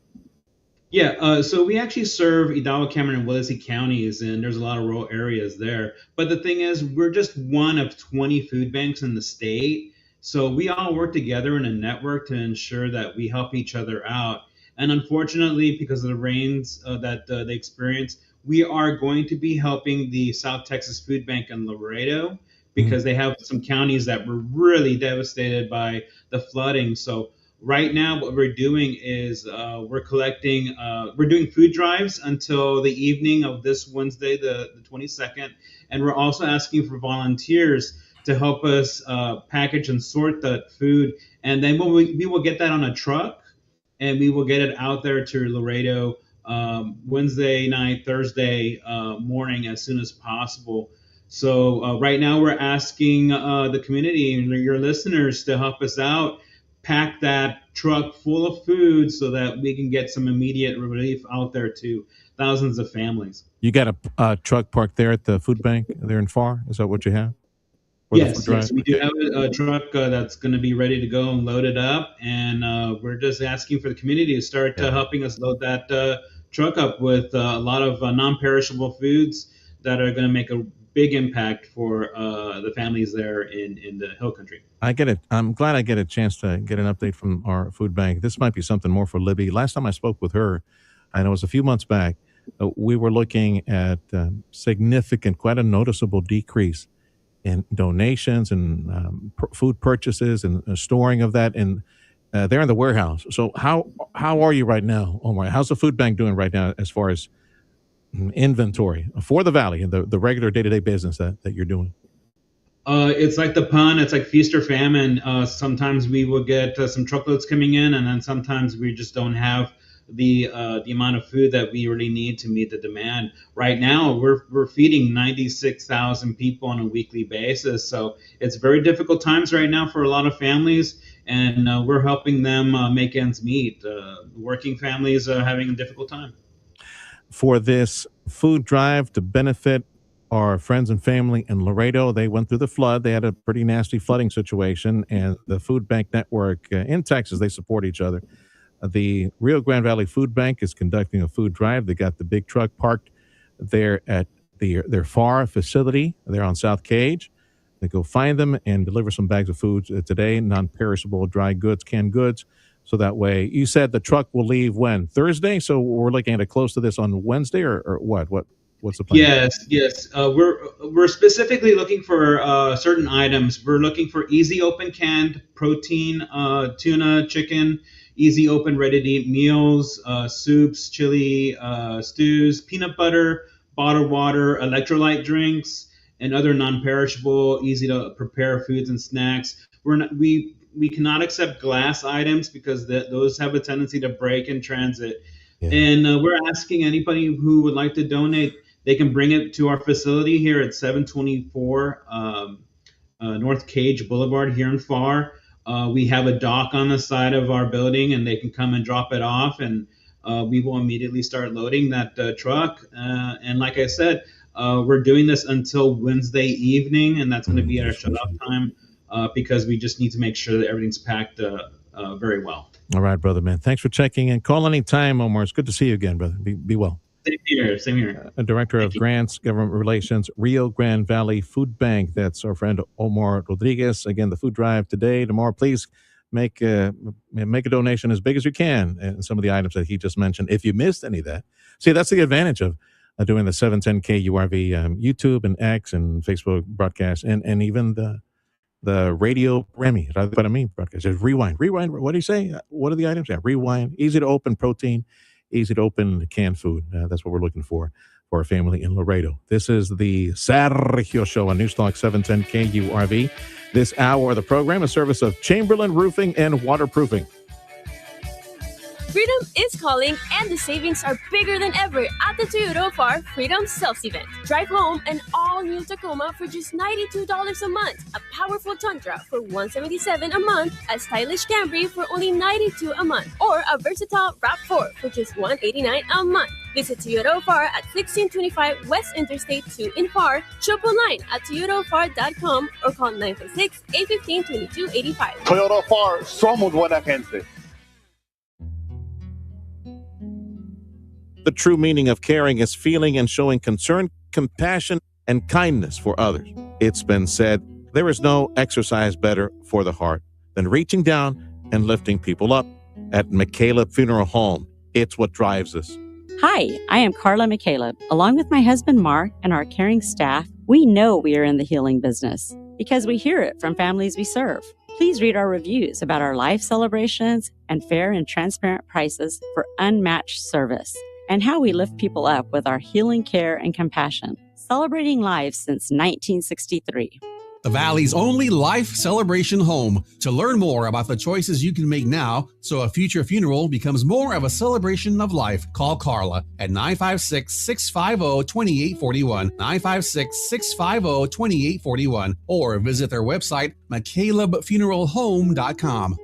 Yeah, so we actually serve Hidalgo, Cameron, and Willacy counties, and there's a lot of rural areas there. But the thing is, we're just one of 20 food banks in the state. So we all work together in a network to ensure that we help each other out. And unfortunately, because of the rains that they experienced, we are going to be helping the South Texas Food Bank in Laredo because they have some counties that were really devastated by the flooding. So right now, what we're doing is we're doing food drives until the evening of this Wednesday, the 22nd. And we're also asking for volunteers to help us package and sort that food. And then we will get that on a truck and we will get it out there to Laredo Wednesday night, Thursday morning as soon as possible. So right now we're asking the community and your listeners to help us out, pack that truck full of food so that we can get some immediate relief out there to thousands of families. You got a truck parked there at the food bank there in Far? Is that what you have? Yes, we do have a truck that's going to be ready to go and loaded up, and we're just asking for the community to start helping us load that truck up with a lot of non-perishable foods that are going to make a big impact for the families there in the Hill Country. I'm glad I get a chance to get an update from our food bank. This might be something more for Libby. Last time I spoke with her, I know it was a few months back, we were looking at significant, quite a noticeable decrease in donations and food purchases and storing of that in there in the warehouse. So how are you right now, Omar? How's the food bank doing right now as far as inventory for the Valley and the regular day-to-day business that you're doing? It's like the pun. It's like feast or famine. Sometimes we will get some truckloads coming in, and then sometimes we just don't have the amount of food that we really need to meet the demand. Right now, we're feeding 96,000 people on a weekly basis. So it's very difficult times right now for a lot of families, and we're helping them make ends meet. Working families are having a difficult time. For this food drive to benefit our friends and family in Laredo, they went through the flood. They had a pretty nasty flooding situation, and the Food Bank Network in Texas, they support each other. The Rio Grande Valley Food Bank is conducting a food drive. They got the big truck parked there at their FAR facility. They're on South Cage. They go find them and deliver some bags of food today, non-perishable, dry goods, canned goods. So that way, you said the truck will leave when? Thursday? So we're looking at it close to this on Wednesday or what? What's the plan? Yes. We're specifically looking for certain items. We're looking for easy open canned protein, tuna, chicken, easy open ready to eat meals, soups, chili, stews, peanut butter, bottled water, electrolyte drinks, and other non-perishable, easy to prepare foods and snacks. We cannot accept glass items because those have a tendency to break in transit. Yeah. And we're asking anybody who would like to donate, they can bring it to our facility here at 724 North Cage Boulevard here in Far. We have a dock on the side of our building, and they can come and drop it off, and we will immediately start loading that truck. And like I said, we're doing this until Wednesday evening, and that's going to be our shut-off time because we just need to make sure that everything's packed very well. All right, brother, man. Thanks for checking in. Call anytime, Omar. It's good to see you again, brother. Be well. Same here. Director of Grants, Government Relations, Rio Grande Valley Food Bank. That's our friend Omar Rodriguez. Again, the food drive today, tomorrow. Please make a donation as big as you can. And some of the items that he just mentioned, if you missed any of that. See, that's the advantage of doing the 710 KURV YouTube and X and Facebook broadcast and even the radio Remy, broadcast. Just rewind. What do you say? What are the items? Yeah, rewind. Easy to open protein. Easy to open canned food. That's what we're looking for our family in Laredo. This is the Sergio Show on News Talk 710 KURV. This hour of the program is service of Chamberlain Roofing and Waterproofing. Freedom is calling, and the savings are bigger than ever at the Toyota Far Freedom Sales Event. Drive home an all-new Tacoma for just $92 a month, a powerful Tundra for $177 a month, a stylish Camry for only $92 a month, or a versatile RAV4 for just $189 a month. Visit Toyota Far at 1625 West Interstate 2 in Far, shop online at toyotafar.com or call 956-815-2285. Toyota Far, somos buena gente. The true meaning of caring is feeling and showing concern, compassion, and kindness for others. It's been said, there is no exercise better for the heart than reaching down and lifting people up. At McCaleb Funeral Home, it's what drives us. Hi, I am Carla McCaleb. Along with my husband Mark and our caring staff, we know we are in the healing business because we hear it from families we serve. Please read our reviews about our life celebrations and fair and transparent prices for unmatched service, and how we lift people up with our healing care and compassion, celebrating lives since 1963. The Valley's only life celebration home. To learn more about the choices you can make now so a future funeral becomes more of a celebration of life, call Carla at 956-650-2841, 956-650-2841, or visit their website, McCalebFuneralHome.com.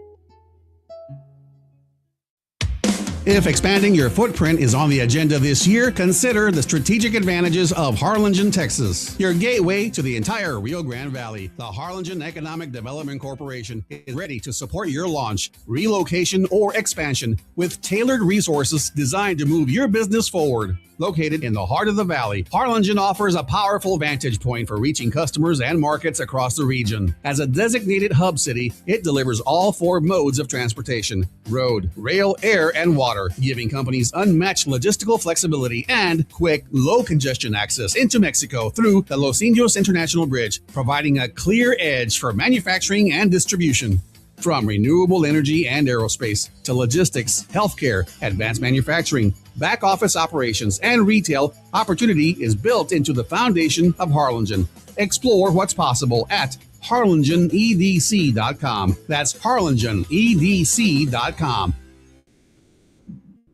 If expanding your footprint is on the agenda this year, consider the strategic advantages of Harlingen, Texas, your gateway to the entire Rio Grande Valley. The Harlingen Economic Development Corporation is ready to support your launch, relocation, or expansion with tailored resources designed to move your business forward. Located in the heart of the valley, Harlingen offers a powerful vantage point for reaching customers and markets across the region. As a designated hub city, it delivers all four modes of transportation: road, rail, air, and water, giving companies unmatched logistical flexibility and quick, low-congestion access into Mexico through the Los Indios International Bridge, providing a clear edge for manufacturing and distribution. From renewable energy and aerospace to logistics, healthcare, advanced manufacturing, back office operations, and retail, opportunity is built into the foundation of Harlingen. Explore what's possible at harlingenedc.com. That's harlingenedc.com.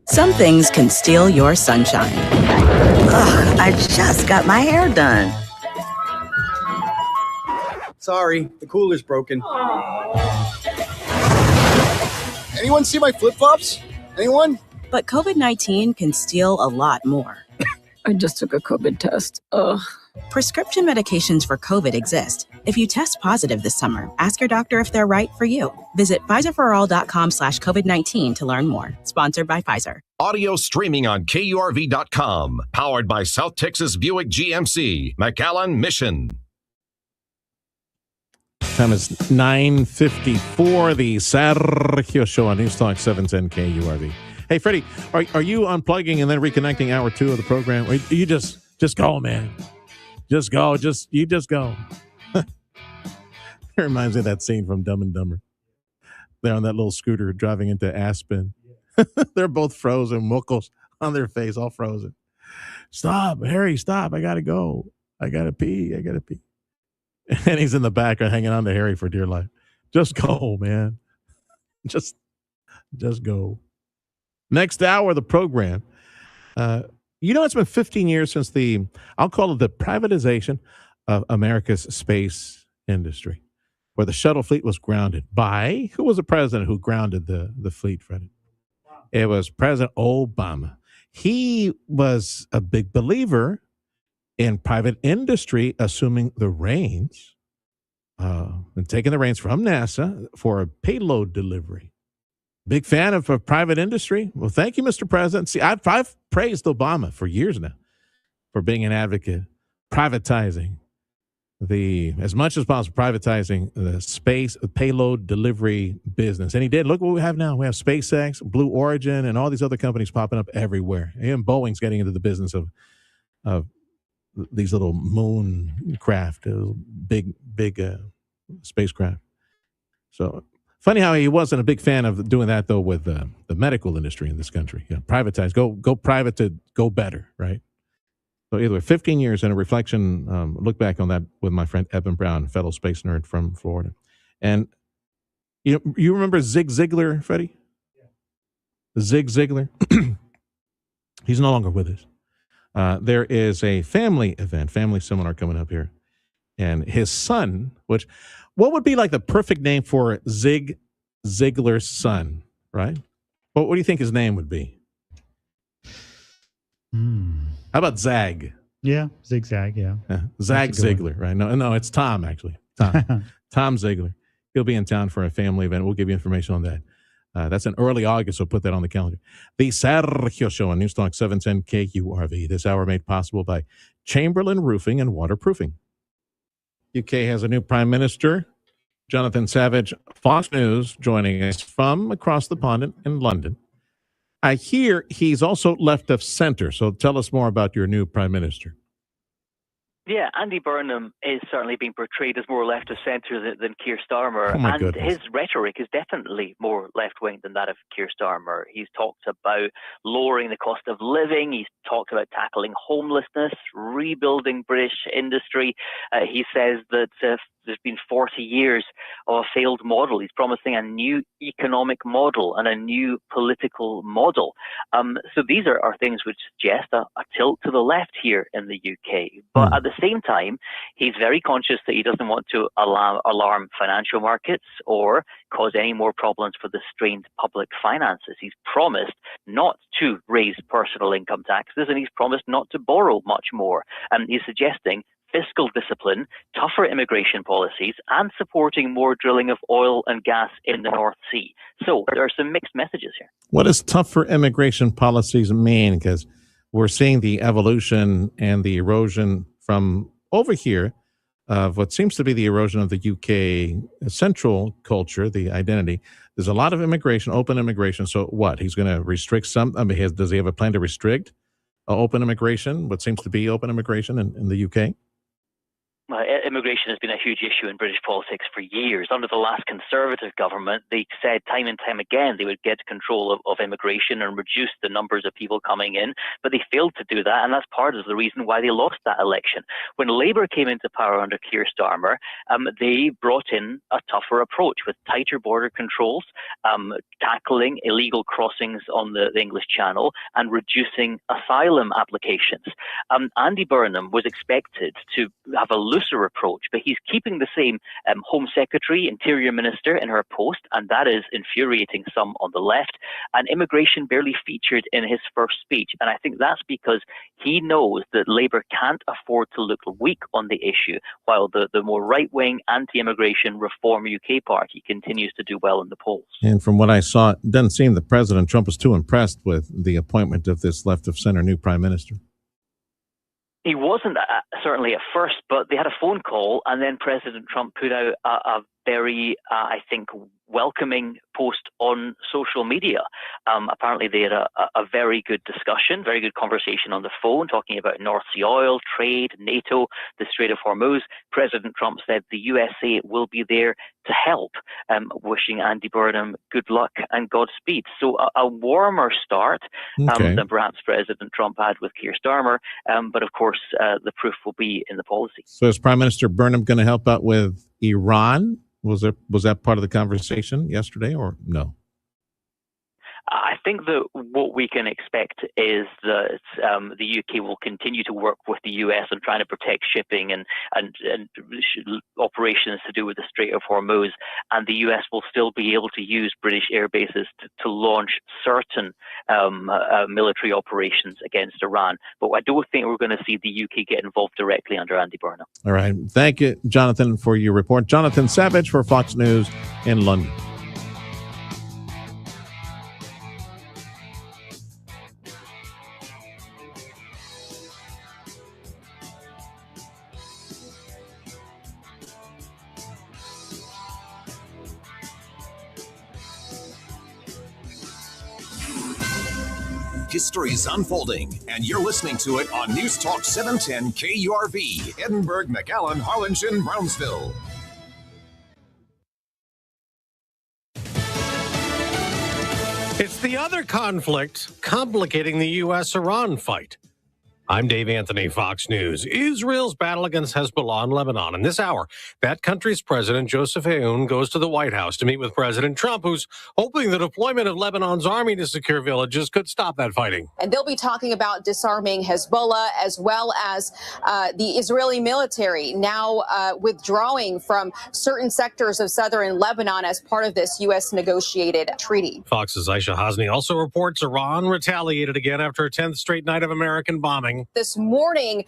Some things can steal your sunshine. Ugh, I just got my hair done. Sorry, the cooler's broken. Anyone see my flip-flops? Anyone? But COVID-19 can steal a lot more. I just took a COVID test. Ugh. Prescription medications for COVID exist. If you test positive this summer, ask your doctor if they're right for you. Visit PfizerForAll.com/COVID-19 to learn more. Sponsored by Pfizer. Audio streaming on KURV.com. Powered by South Texas Buick GMC, McAllen Mission. Time is 9:54. The Sergio Show on News Talk 710 KURV. Hey, Freddie, are you unplugging and then reconnecting hour 2 of the program? Or you just go, man. Just go. You just go. It reminds me of that scene from Dumb and Dumber. They're on that little scooter driving into Aspen. They're both frozen, muckles on their face, all frozen. Stop, Harry, stop. I got to go. I got to pee. And he's in the back hanging on to Harry for dear life. Just go, man. Just go. Next hour of the program. It's been 15 years since I'll call it the privatization of America's space industry, where the shuttle fleet was grounded by, who was the president who grounded the fleet, Freddie? It was President Obama. He was a big believer in private industry assuming the reins and taking the reins from NASA for a payload delivery. Big fan of private industry. Well, thank you, Mr. President. See, I've praised Obama for years now for being an advocate, privatizing as much as possible, privatizing the space payload delivery business. And he did. Look what we have now. We have SpaceX, Blue Origin, and all these other companies popping up everywhere. And Boeing's getting into the business of these little moon craft, big spacecraft. So funny how he wasn't a big fan of doing that, though, with the medical industry in this country. Privatize, go private to go better, right? So either way, 15 years and a reflection, look back on that with my friend Evan Brown, fellow space nerd from Florida. And you remember Zig Ziglar, Freddie? Zig Ziglar. He's no longer with us. There is a family seminar coming up here. And his son, what would be like the perfect name for Zig Ziglar's son, right? What do you think his name would be? How about Zag? Yeah, Zigzag, yeah. Zag Ziglar, right? No, it's Tom, actually. Tom Ziglar. He'll be in town for a family event. We'll give you information on that. That's in early August, so put that on the calendar. The Sergio Show on Newstalk 710 KURV. This hour made possible by Chamberlain Roofing and Waterproofing. UK has a new prime minister, Jonathan Savage, Fox News, joining us from across the pond in London. I hear he's also left of center, so tell us more about your new prime minister. Yeah, Andy Burnham is certainly being portrayed as more left of centre than Keir Starmer. Oh my and goodness. His rhetoric is definitely more left-wing than that of Keir Starmer. He's talked about lowering the cost of living. He's talked about tackling homelessness, rebuilding British industry. He says that there's been 40 years of a failed model. He's promising a new economic model and a new political model. So these are things which suggest a tilt to the left here in the UK. But at the same time, he's very conscious that he doesn't want to alarm financial markets or cause any more problems for the strained public finances. He's promised not to raise personal income taxes, and he's promised not to borrow much more. He's suggesting fiscal discipline, tougher immigration policies, and supporting more drilling of oil and gas in the North Sea. So there are some mixed messages here. What does tougher immigration policies mean? Because we're seeing the evolution and the erosion from over here of what seems to be the erosion of the UK central culture, the identity. There's a lot of immigration, open immigration. So what? He's going to restrict some? I mean, does he have a plan to restrict open immigration, what seems to be open immigration in the UK? Immigration has been a huge issue in British politics for years. Under the last Conservative government, they said time and time again they would get control of immigration and reduce the numbers of people coming in, but they failed to do that, and that's part of the reason why they lost that election. When Labour came into power under Keir Starmer, they brought in a tougher approach with tighter border controls, tackling illegal crossings on the English Channel, and reducing asylum applications. Andy Burnham was expected to have a looser approach, but he's keeping the same Home Secretary, Interior Minister in her post, and that is infuriating some on the left. And immigration barely featured in his first speech, and I think that's because he knows that Labour can't afford to look weak on the issue, while the more right-wing anti-immigration Reform UK party continues to do well in the polls. And from what I saw, it doesn't seem that President Trump was too impressed with the appointment of this left-of-center new prime minister. He wasn't certainly at first, but they had a phone call, and then President Trump put out a very, I think, welcoming post on social media. Apparently they had a very good discussion, very good conversation on the phone, talking about North Sea oil, trade, NATO, the Strait of Hormuz. President Trump said the USA will be there to help, wishing Andy Burnham good luck and Godspeed. So a warmer start than perhaps President Trump had with Keir Starmer, but of course the proof will be in the policy. So is Prime Minister Burnham going to help out with Iran? Was that part of the conversation yesterday, or no? I think that what we can expect is that the UK will continue to work with the US on trying to protect shipping and operations to do with the Strait of Hormuz, and the US will still be able to use British air bases to launch certain military operations against Iran. But I don't think we're going to see the UK get involved directly under Andy Burnham. All right. Thank you, Jonathan, for your report. Jonathan Savage for Fox News in London. History is unfolding, and you're listening to it on News Talk 710 KURV, Edinburgh, McAllen, Harlingen, Brownsville. It's the other conflict complicating the U.S.-Iran fight. I'm Dave Anthony, Fox News. Israel's battle against Hezbollah in Lebanon. In this hour, that country's president, Joseph Aoun, goes to the White House to meet with President Trump, who's hoping the deployment of Lebanon's army to secure villages could stop that fighting. And they'll be talking about disarming Hezbollah, as well as the Israeli military now withdrawing from certain sectors of southern Lebanon as part of this U.S. negotiated treaty. Fox's Aisha Hasni also reports Iran retaliated again after a 10th straight night of American bombing. This morning,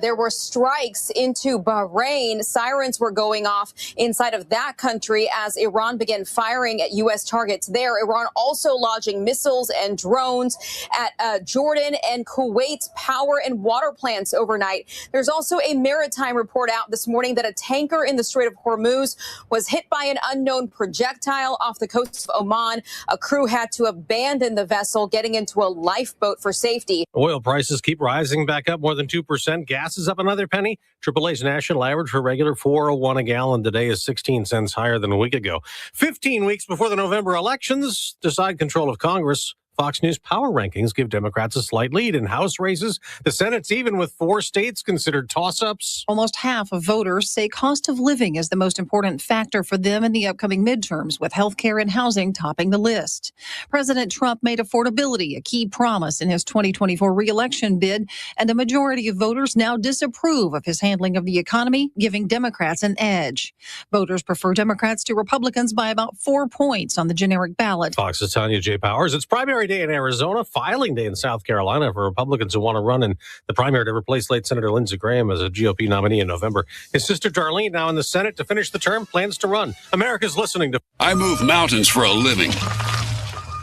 there were strikes into Bahrain. Sirens were going off inside of that country as Iran began firing at U.S. targets there. Iran also launching missiles and drones at Jordan and Kuwait's power and water plants overnight. There's also a maritime report out this morning that a tanker in the Strait of Hormuz was hit by an unknown projectile off the coast of Oman. A crew had to abandon the vessel, getting into a lifeboat for safety. Oil prices keep rising back up more than 2%. Gas is up another penny. AAA's national average for regular $4.01 a gallon today is 16 cents higher than a week ago. 15 weeks before the November elections decide control of Congress. Fox News power rankings give Democrats a slight lead in House races. The Senate's even with 4 states considered toss-ups. Almost half of voters say cost of living is the most important factor for them in the upcoming midterms, with health care and housing topping the list. President Trump made affordability a key promise in his 2024 re-election bid, and a majority of voters now disapprove of his handling of the economy, giving Democrats an edge. Voters prefer Democrats to Republicans by about 4 points on the generic ballot. Fox's Tanya J. Powers. It's primary day in Arizona, filing day in South Carolina for Republicans who want to run in the primary to replace late Senator Lindsey Graham as a GOP nominee in November. His sister Darlene, now in the Senate to finish the term, plans to run. America's listening to... I move mountains for a living.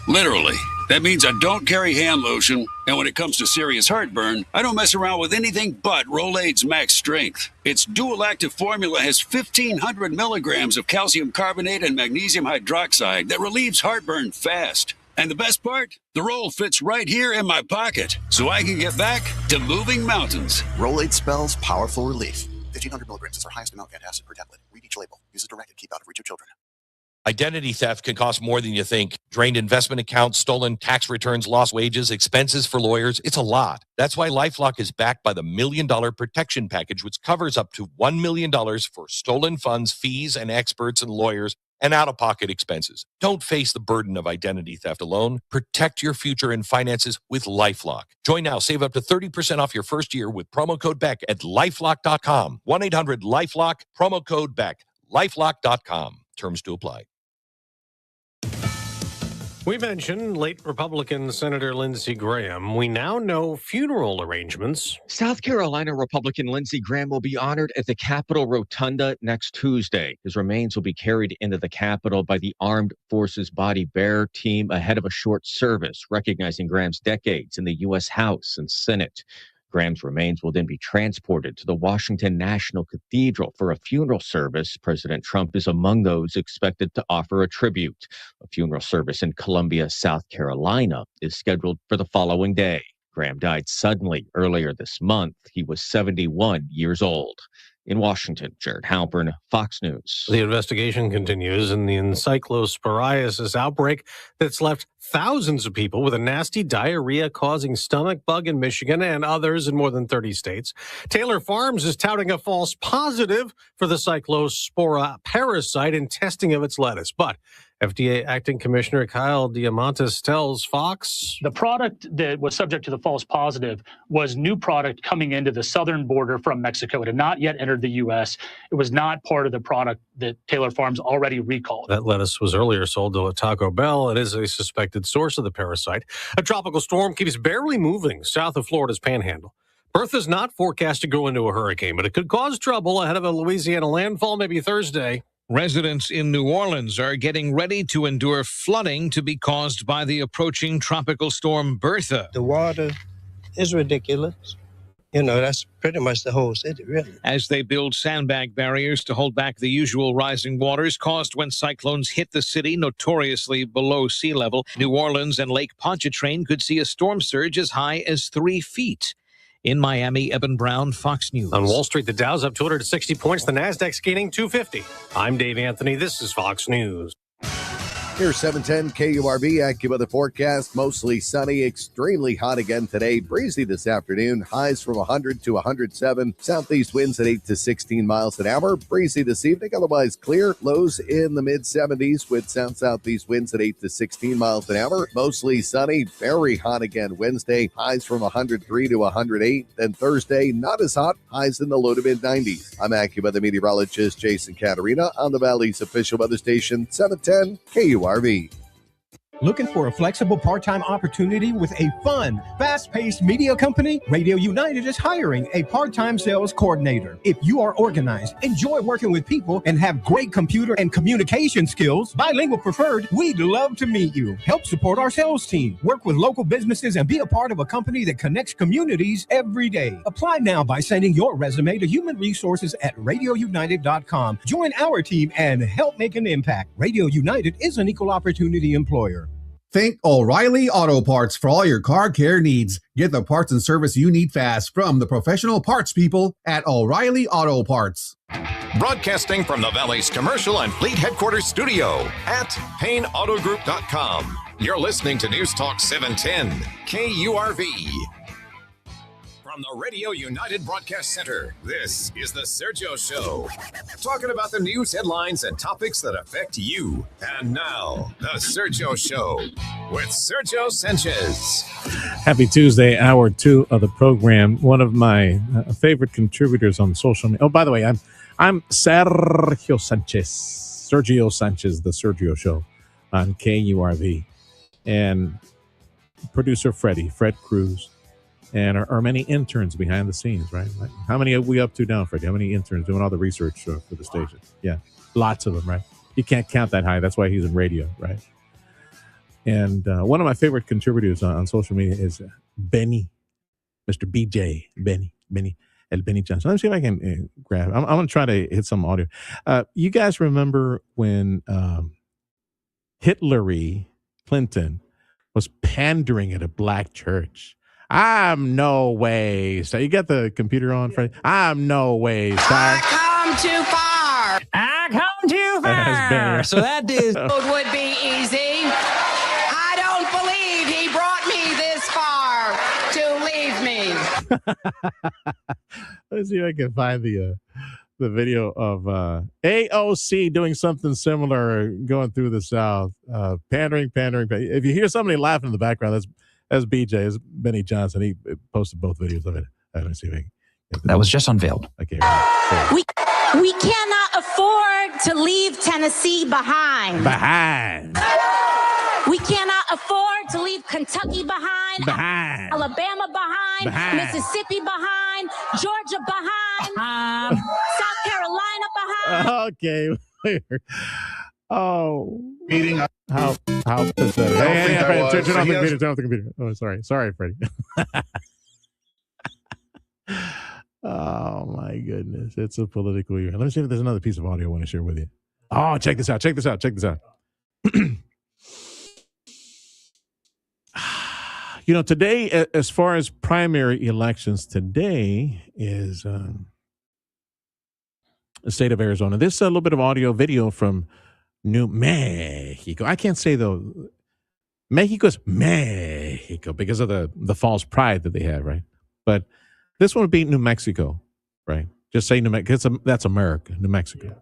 Literally. That means I don't carry hand lotion, and when it comes to serious heartburn, I don't mess around with anything but Rolaids Max Strength. Its dual-active formula has 1,500 milligrams of calcium carbonate and magnesium hydroxide that relieves heartburn fast. And the best part? The roll fits right here in my pocket, so I can get back to moving mountains. Rolaids spells powerful relief. 1,500 milligrams is our highest amount of antacid per tablet. Read each label. Use as directed. Keep out of reach of children. Identity theft can cost more than you think. Drained investment accounts, stolen tax returns, lost wages, expenses for lawyers. It's a lot. That's why LifeLock is backed by the $1 Million Protection Package, which covers up to $1 million for stolen funds, fees, and experts and lawyers, and out-of-pocket expenses. Don't face the burden of identity theft alone. Protect your future and finances with LifeLock. Join now. Save up to 30% off your first year with promo code BECK at LifeLock.com. 1-800-LifeLock, promo code BECK. LifeLock.com. Terms to apply. We mentioned late Republican Senator Lindsey Graham. We now know funeral arrangements. South Carolina Republican Lindsey Graham will be honored at the Capitol Rotunda next Tuesday. His remains will be carried into the Capitol by the Armed Forces Body Bearer team ahead of a short service, recognizing Graham's decades in the U.S. House and Senate. Graham's remains will then be transported to the Washington National Cathedral for a funeral service. President Trump is among those expected to offer a tribute. A funeral service in Columbia, South Carolina is scheduled for the following day. Graham died suddenly earlier this month. He was 71 years old. In Washington, Jared Halpern, Fox News. The investigation continues in the encyclosporiasis outbreak that's left thousands of people with a nasty diarrhea-causing stomach bug in Michigan and others in more than 30 states. Taylor Farms is touting a false positive for the cyclospora parasite in testing of its lettuce. But FDA Acting Commissioner Kyle Diamantis tells Fox the product that was subject to the false positive was new product coming into the southern border from Mexico. It had not yet entered the U.S. It was not part of the product that Taylor Farms already recalled. That lettuce was earlier sold to a Taco Bell. It is a suspected source of the parasite. A tropical storm keeps barely moving south of Florida's panhandle. Bertha's not forecast to grow into a hurricane, but it could cause trouble ahead of a Louisiana landfall maybe Thursday. Residents in New Orleans are getting ready to endure flooding to be caused by the approaching tropical storm Bertha. The water is ridiculous. You know, that's pretty much the whole city, really. As they build sandbag barriers to hold back the usual rising waters caused when cyclones hit the city notoriously below sea level, New Orleans and Lake Pontchartrain could see a storm surge as high as 3 feet. In Miami, Eben Brown, Fox News. On Wall Street, the Dow's up 260 points. The Nasdaq's gaining 250. I'm Dave Anthony. This is Fox News. Here's 710 KURV, AccuWeather forecast. Mostly sunny, extremely hot again today. Breezy this afternoon. Highs from 100 to 107. Southeast winds at 8 to 16 miles an hour. Breezy this evening, otherwise clear. Lows in the mid-70s with southeast winds at 8 to 16 miles an hour. Mostly sunny, very hot again Wednesday. Highs from 103 to 108. Then Thursday, not as hot. Highs in the low to mid-90s. I'm AccuWeather meteorologist Jason Caterina on the Valley's official weather station, 710 KURV. Looking for a flexible part-time opportunity with a fun, fast-paced media company? Radio United is hiring a part-time sales coordinator. If you are organized, enjoy working with people, and have great computer and communication skills, bilingual preferred, we'd love to meet you. Help support our sales team, work with local businesses, and be a part of a company that connects communities every day. Apply now by sending your resume to human resources at radiounited.com. Join our team and help make an impact. Radio United is an equal opportunity employer. Think O'Reilly Auto Parts for all your car care needs. Get the parts and service you need fast from the professional parts people at O'Reilly Auto Parts. Broadcasting from the Valley's commercial and fleet headquarters studio at PayneAutoGroup.com. You're listening to News Talk 710 KURV. From the Radio United Broadcast Center, this is the Sergio Show. Talking about the news headlines and topics that affect you. And now, the Sergio Show with Sergio Sanchez. Happy Tuesday, hour 2 of the program. One of my favorite contributors on social media. Oh, by the way, I'm Sergio Sanchez. Sergio Sanchez, the Sergio Show on KURV. And producer Fred Cruz. And our many interns behind the scenes, right? Like, how many are we up to now, Freddie? How many interns doing all the research for the station? Yeah, lots of them, right? You can't count that high. That's why he's in radio, right? And one of my favorite contributors on social media is Benny, Mr. BJ, Benny Johnson. Let me see if I can grab. I'm going to try to hit some audio. You guys remember when Hillary Clinton was pandering at a black church? I'm no way. So you got the computer on, Freddie? I'm no way. I come too far. I come too far. So that is would be easy. I don't believe he brought me this far to leave me. Let's see if I can find the video of AOC doing something similar going through the South. Pandering. If you hear somebody laughing in the background, that's BJ, is Benny Johnson. He posted both videos of it. Let me see if I can that was just unveiled. Okay. We cannot afford to leave Tennessee behind. We cannot afford to leave Kentucky behind. Alabama behind. Mississippi behind. Georgia behind. South Carolina behind. Okay. Oh, meeting. How pathetic. Turn off the computer. Oh, sorry, Freddie. Oh my goodness, it's a political year. Let me see if there's another piece of audio I want to share with you. Oh, check this out. You know, today, as far as primary elections, today is the state of Arizona. This is a little bit of audio video from New Mexico. I can't say though. Mexico's Mexico because of the false pride that they have, right? But this one would be New Mexico, right? Just say New Mexico. That's America, New Mexico.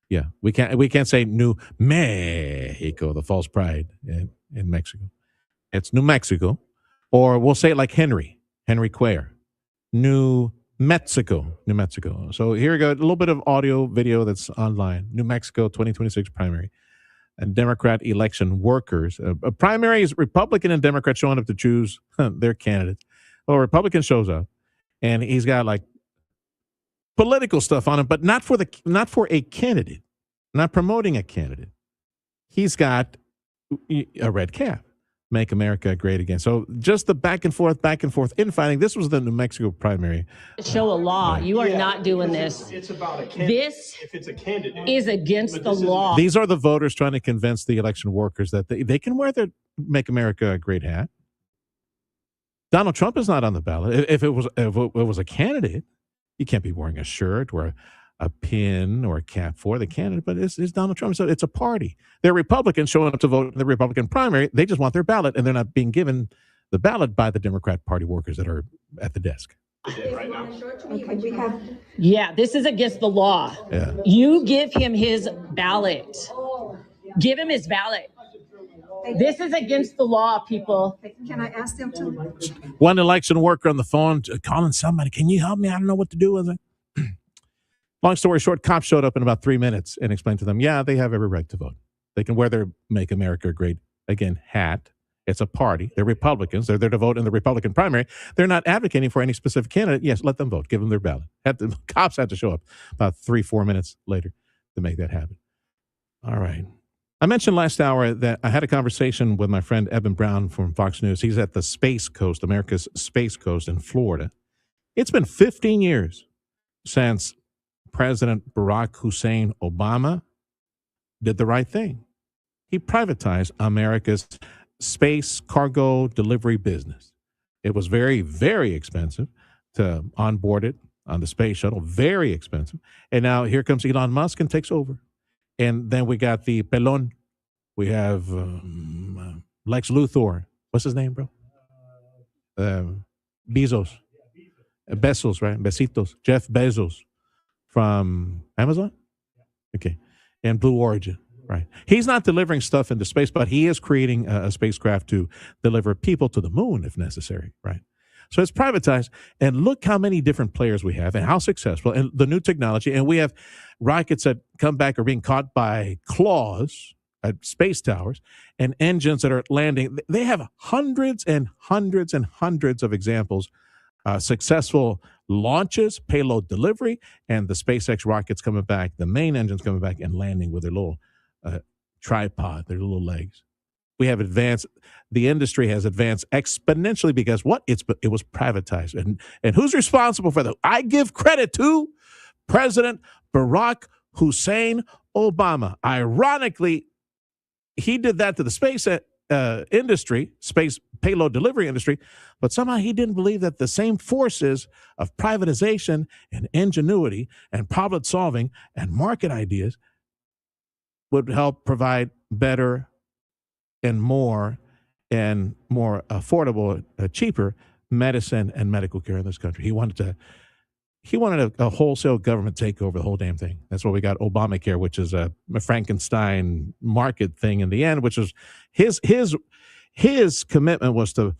Yeah, we can't say New Mexico, the false pride in Mexico. It's New Mexico, or we'll say it like Henry Quayer, New Mexico. So here we go. A little bit of audio video that's online. New Mexico 2026 primary. And Democrat election workers. A primary is Republican and Democrat showing up to choose their candidates. Well, Republican shows up, and he's got like political stuff on him, but not for a candidate, not promoting a candidate. He's got a red cap. Make America great again. So just the back and forth infighting. This was the New Mexico primary. Show a law. You are not doing this. It's about a candidate. This if it's a candidate is against the law. These are the voters trying to convince the election workers that they can wear their Make America Great hat. Donald Trump is not on the ballot. If it was a candidate, you can't be wearing a shirt or a pin or a cap for the candidate, but it's Donald Trump. So it's a party. They're Republicans showing up to vote in the Republican primary. They just want their ballot, and they're not being given the ballot by the Democrat Party workers that are at the desk. Yeah, this is against the law. Yeah. You give him his ballot. Give him his ballot. This is against the law, people. Can I ask them to? One election worker on the phone calling somebody, can you help me? I don't know what to do with it. Long story short, cops showed up in about 3 minutes and explained to them, yeah, they have every right to vote. They can wear their Make America Great Again hat. It's a party. They're Republicans. They're there to vote in the Republican primary. They're not advocating for any specific candidate. Yes, let them vote. Give them their ballot. Cops had to show up about 3-4 minutes later to make that happen. All right. I mentioned last hour that I had a conversation with my friend Eben Brown from Fox News. He's at the Space Coast, America's Space Coast in Florida. It's been 15 years since President Barack Hussein Obama did the right thing. He privatized America's space cargo delivery business. It was very, very expensive to onboard it on the space shuttle, very expensive. And now here comes Elon Musk and takes over. And then we got the Pelon. We have Lex Luthor. What's his name, bro? Bezos. Bezos, right? Besitos. Jeff Bezos from Amazon? Okay. And Blue Origin. Right. He's not delivering stuff into space, but he is creating a spacecraft to deliver people to the moon if necessary. Right. So it's privatized. And look how many different players we have and how successful and the new technology. And we have rockets that come back are being caught by claws at space towers and engines that are landing. They have hundreds and hundreds and hundreds of examples. Successful launches, payload delivery, and the SpaceX rockets coming back, the main engines coming back and landing with their little tripod, their little legs. We have advanced, the industry has advanced exponentially because what? It was privatized. And who's responsible for that? I give credit to President Barack Hussein Obama. Ironically, he did that to the space industry, space payload delivery industry, but somehow he didn't believe that the same forces of privatization and ingenuity and problem solving and market ideas would help provide better and more affordable, cheaper medicine and medical care in this country. He wanted a wholesale government take over the whole damn thing. That's why we got Obamacare, which is a Frankenstein market thing in the end, which was his commitment was to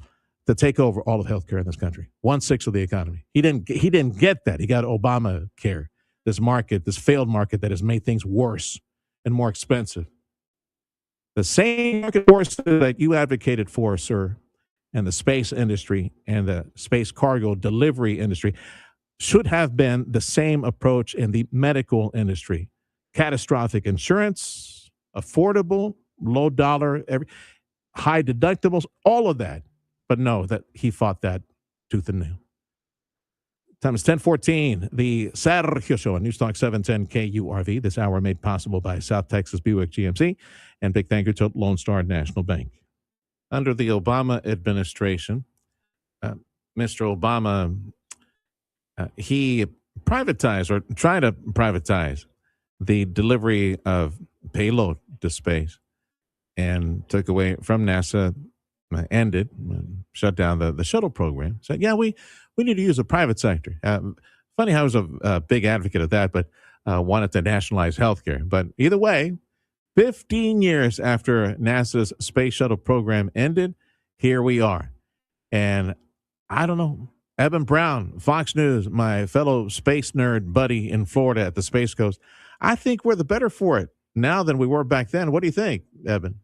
take over all of healthcare in this country, 1/6 of the economy. He didn't get that. He got Obamacare, this market, this failed market that has made things worse and more expensive. The same market forces that you advocated for, sir, and the space industry and the space cargo delivery industry should have been the same approach in the medical industry. Catastrophic insurance, affordable, low dollar, high deductibles, all of that. But no, that he fought that tooth and nail. Time is 10:14. The Sergio Show on News Talk 710 KURV. This hour made possible by South Texas Buick GMC. And big thank you to Lone Star National Bank. Under the Obama administration, Mr. Obama, he privatized or tried to privatize the delivery of payload to space and took away from NASA, ended, shut down the shuttle program. Said, yeah, we need to use the private sector. Funny how I was a big advocate of that, but wanted to nationalize healthcare. But either way, 15 years after NASA's space shuttle program ended, here we are. And I don't know, Eben Brown, Fox News, my fellow space nerd buddy in Florida at the Space Coast, I think we're the better for it now than we were back then. What do you think, Eben?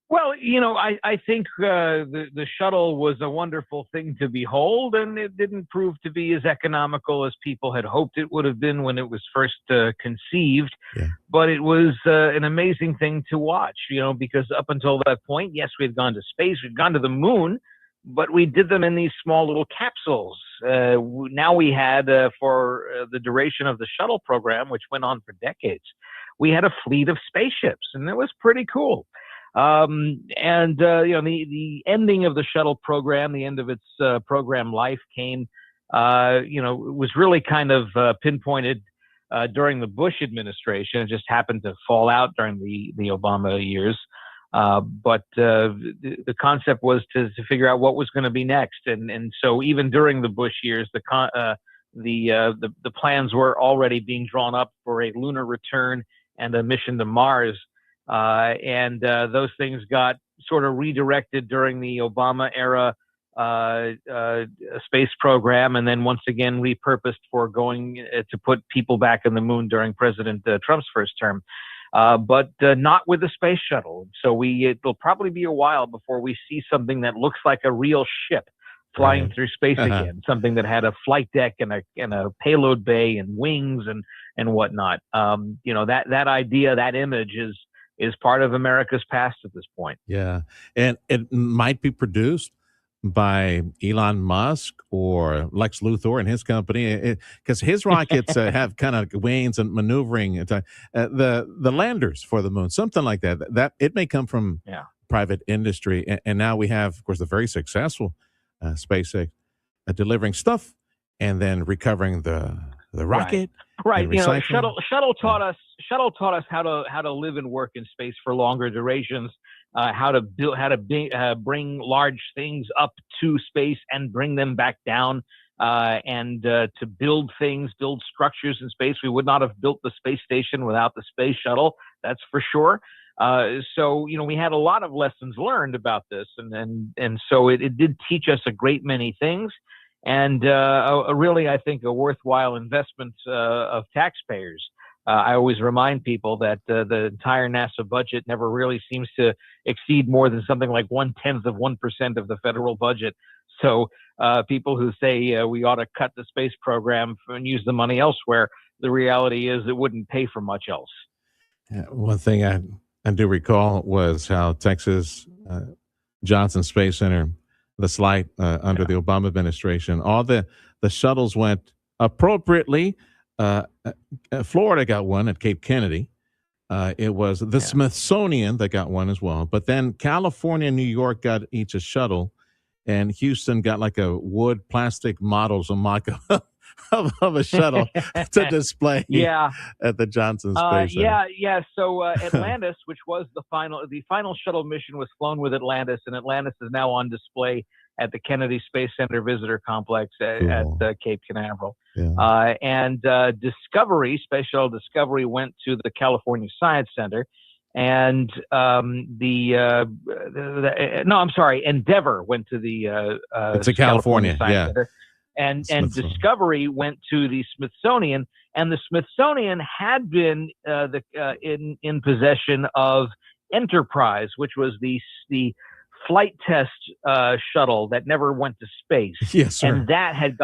Well, I think the shuttle was a wonderful thing to behold, and it didn't prove to be as economical as people had hoped it would have been when it was first conceived. Yeah. But it was an amazing thing to watch, because up until that point, yes, we had gone to space, we'd gone to the moon, but we did them in these small little capsules. Now we had, for the duration of the shuttle program, which went on for decades, we had a fleet of spaceships, and it was pretty cool. The ending of the shuttle program, the end of its program life came, was really kind of pinpointed during the Bush administration. It just happened to fall out during the Obama years. But the concept was to figure out what was going to be next. And so even during the Bush years, the plans were already being drawn up for a lunar return and a mission to Mars. And those things got sort of redirected during the Obama era space program, and then once again repurposed for going to put people back in the moon during President Trump's first term. But not with the space shuttle. So it'll probably be a while before we see something that looks like a real ship flying through space again, something that had a flight deck and a payload bay and wings and whatnot. That idea, that image is part of America's past at this point. Yeah. And it might be produced by Elon Musk or Lex Luthor and his company, because his rockets have kind of wings and maneuvering. The landers for the moon, something like that. That it may come from private industry, and now we have, of course, the very successful SpaceX delivering stuff and then recovering the rocket. Right. Shuttle taught us how to live and work in space for longer durations. How to bring large things up to space and bring them back down, and to build structures in space. We would not have built the space station without the space shuttle. That's for sure. So we had a lot of lessons learned about this, and so it did teach us a great many things, and really I think a worthwhile investment of taxpayers. I always remind people that the entire NASA budget never really seems to exceed more than something like 0.1% of the federal budget. So people who say we ought to cut the space program and use the money elsewhere, the reality is it wouldn't pay for much else. One thing I do recall was how Texas Johnson Space Center, the slight under the Obama administration, all the shuttles went appropriately. Florida got one at Cape Kennedy. It was the Smithsonian that got one as well. But then California and New York got each a shuttle, and Houston got like a wood plastic models, a mock-up of a shuttle to display at the Johnson Space Center. So Atlantis, which was the final shuttle mission, was flown with Atlantis, and Atlantis is now on display at the Kennedy Space Center Visitor Complex at Cape Canaveral. And Space Shuttle Discovery went to the California Science Center, and Endeavour went to the California Science Center. And Discovery went to the Smithsonian, and the Smithsonian had been in possession of Enterprise, which was the flight test shuttle that never went to space. Yes, sir. And that had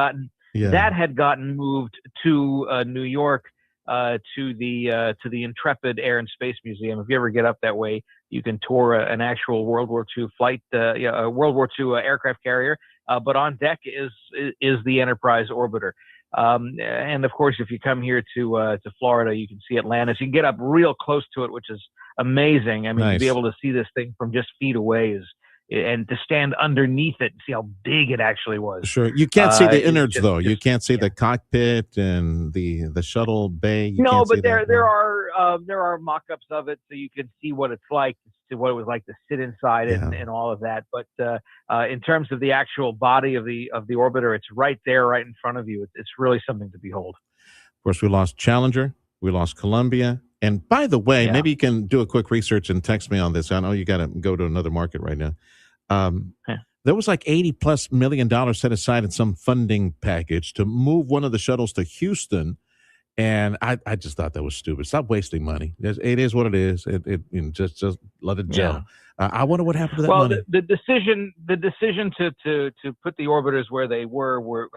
gotten moved to New York to the Intrepid Air and Space Museum. If you ever get up that way, you can tour an actual World War II World War II aircraft carrier. But on deck is the Enterprise orbiter. And of course, if you come here to Florida, you can see Atlantis. You can get up real close to it, which is amazing. I mean, to be able to see this thing from just feet away and to stand underneath it and see how big it actually was. Sure. You can't see the innards, though. You can't see the cockpit and the shuttle bay. No, but there are mock-ups of it, so you can see what it's like, what it was like to sit inside and all of that. But in terms of the actual body of the orbiter, it's right there, right in front of you. It's really something to behold. Of course, we lost Challenger. We lost Columbia. And by the way, maybe you can do a quick research and text me on this. I know you got to go to another market right now. There was like $80+ million set aside in some funding package to move one of the shuttles to Houston. And I just thought that was stupid. Stop wasting money. It is what it is. Just let it gel. I wonder what happened to that money. The decision to put the orbiters where they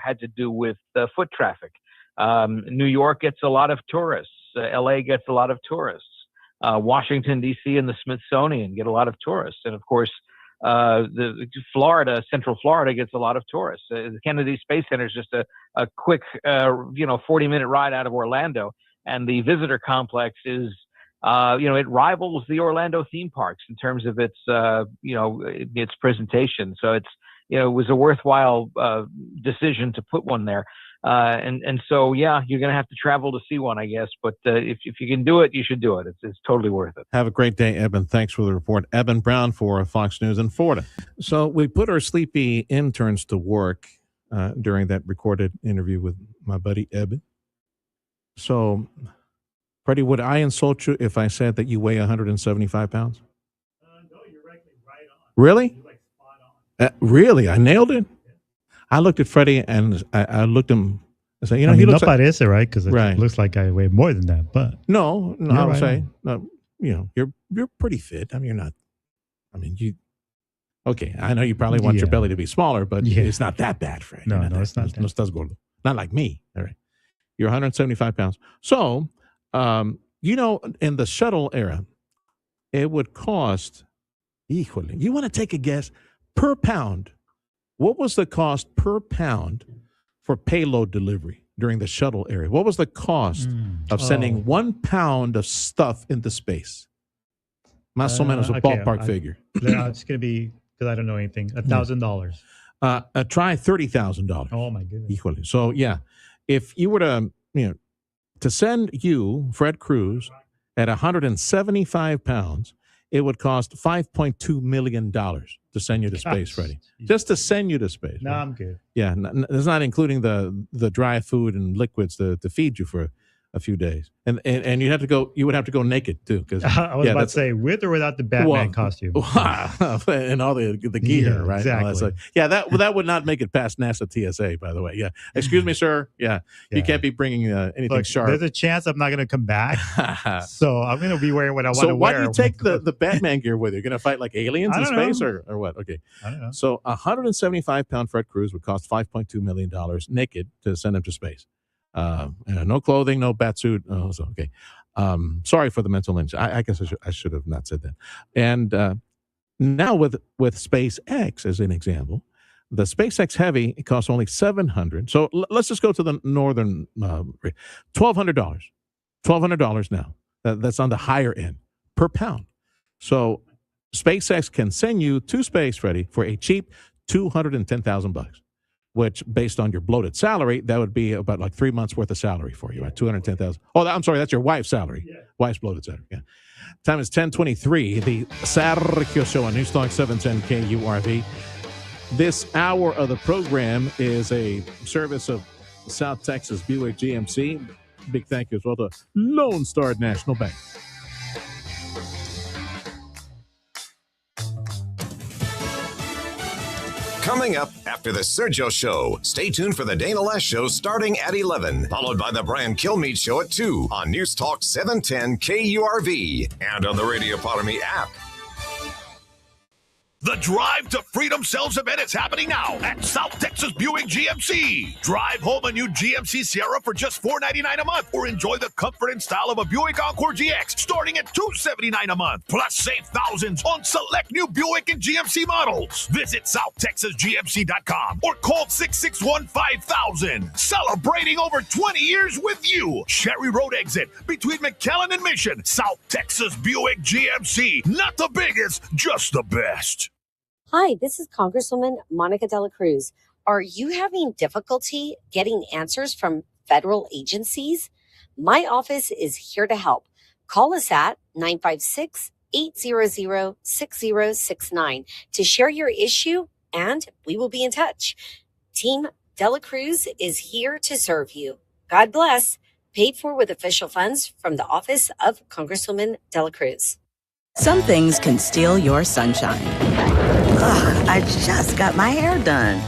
had to do with foot traffic. New York gets a lot of tourists. LA gets a lot of tourists. Washington, D.C. and the Smithsonian get a lot of tourists. And of course, Central Florida gets a lot of tourists. The Kennedy Space Center is just a quick, 40-minute ride out of Orlando. And the visitor complex is, it rivals the Orlando theme parks in terms of its presentation. So it was a worthwhile decision to put one there. And so, yeah, you're going to have to travel to see one, I guess. But if you can do it, you should do it. It's totally worth it. Have a great day, Eben. Thanks for the report. Eben Brown for Fox News in Florida. So we put our sleepy interns to work during that recorded interview with my buddy Eben. So, Freddie, would I insult you if I said that you weigh 175 pounds? No, you're right on. Really? You're spot on. Really? I nailed it? I looked at Freddie and I looked him and said, I he mean, looks not like, parece, right? Because it Right. looks like I weigh more than that. But no, You're I would right say, on. no, you're pretty fit. I mean, you're not, okay, I know you probably want your Yeah. belly to be smaller, but Yeah. it's not that bad, Fred. No, You're no, it's not No estás gordo. Not like me. All right. You're 175 pounds. So, in the shuttle era, it would cost, híjole, you want to take a guess per pound? What was the cost per pound for payload delivery during the shuttle era? What was the cost of sending 1 pound of stuff into space? Más o menos a ballpark figure. It's going to be, because I don't know anything, $1,000. Try $30,000. Oh, my goodness. Híjole. So, yeah, if you were to send you, Fred Cruz, at 175 pounds, it would cost $5.2 million to send you to space, Freddie. Just to send you to space. No, right? I'm good. Yeah, that's not including the dry food and liquids to feed you for a few days, and you would have to go naked too, because I was about to say, with or without the Batman costume. And all the gear, Yeah, right? exactly. So, that would not make it past NASA TSA, by the way. Yeah, excuse me, sir. Yeah, you can't be bringing anything Look, sharp. there's a chance I'm not going to come back, so I'm going to be wearing what I want to So why wear. do you take the Batman gear with you? You're going to fight like aliens I in don't space know. or what? Okay. I don't know. So a 175-pound Fred Cruz would cost $5.2 million naked to send him to space. No clothing, no batsuit. Oh, so, okay. Sorry for the mental image. I guess I should have not said that. And now with SpaceX as an example, the SpaceX Heavy, it costs only $700. So let's just go to the northern $1,200. $1,200 now. That's on the higher end per pound. So SpaceX can send you to space, Freddie, for a cheap $210,000. Which, based on your bloated salary, that would be about like 3 months worth of salary for you, right? $210,000. Oh, I'm sorry, that's your wife's salary. Yeah. Wife's bloated salary. Yeah. Time is 10:23. The Sergio Show on News Talk 710 KURV. This hour of the program is a service of South Texas Buick GMC. Big thank you as well to Lone Star National Bank. Coming up after the Sergio Show, stay tuned for the Dana Les Show starting at 11, followed by the Brian Kilmeade Show at 2 on News Talk 710 KURV and on the Radio Potterme app. The Drive to Freedom sales event is happening now at South Texas Buick GMC. Drive home a new GMC Sierra for just $499 a month, or enjoy the comfort and style of a Buick Encore GX starting at $279 a month. Plus, save thousands on select new Buick and GMC models. Visit SouthTexasGMC.com or call 661-5000. Celebrating over 20 years with you. Sherry Road exit between McAllen and Mission. South Texas Buick GMC. Not the biggest, just the best. Hi, this is Congresswoman Monica De La Cruz. Are you having difficulty getting answers from federal agencies? My office is here to help. Call us at 956-800-6069 to share your issue, and we will be in touch. Team De La Cruz is here to serve you. God bless. Paid for with official funds from the office of Congresswoman De La Cruz. Some things can steal your sunshine. Ugh, I just got my hair done.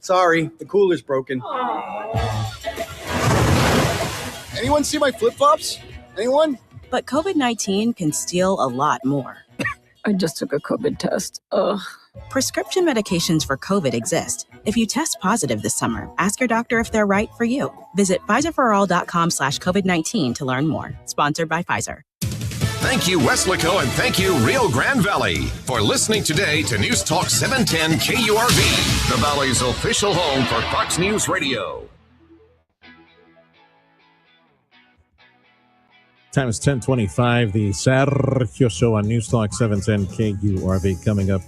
Sorry, the cooler's broken. Anyone see my flip-flops? Anyone? But COVID-19 can steal a lot more. I just took a COVID test. Ugh. Prescription medications for COVID exist. If you test positive this summer, ask your doctor if they're right for you. Visit PfizerForAll.com/COVID-19 to learn more. Sponsored by Pfizer. Thank you, Weslaco, and thank you, Rio Grande Valley, for listening today to News Talk 710 KURV, the Valley's official home for Fox News Radio. Time is 10:25. The Sergio Show on News Talk 710 KURV coming up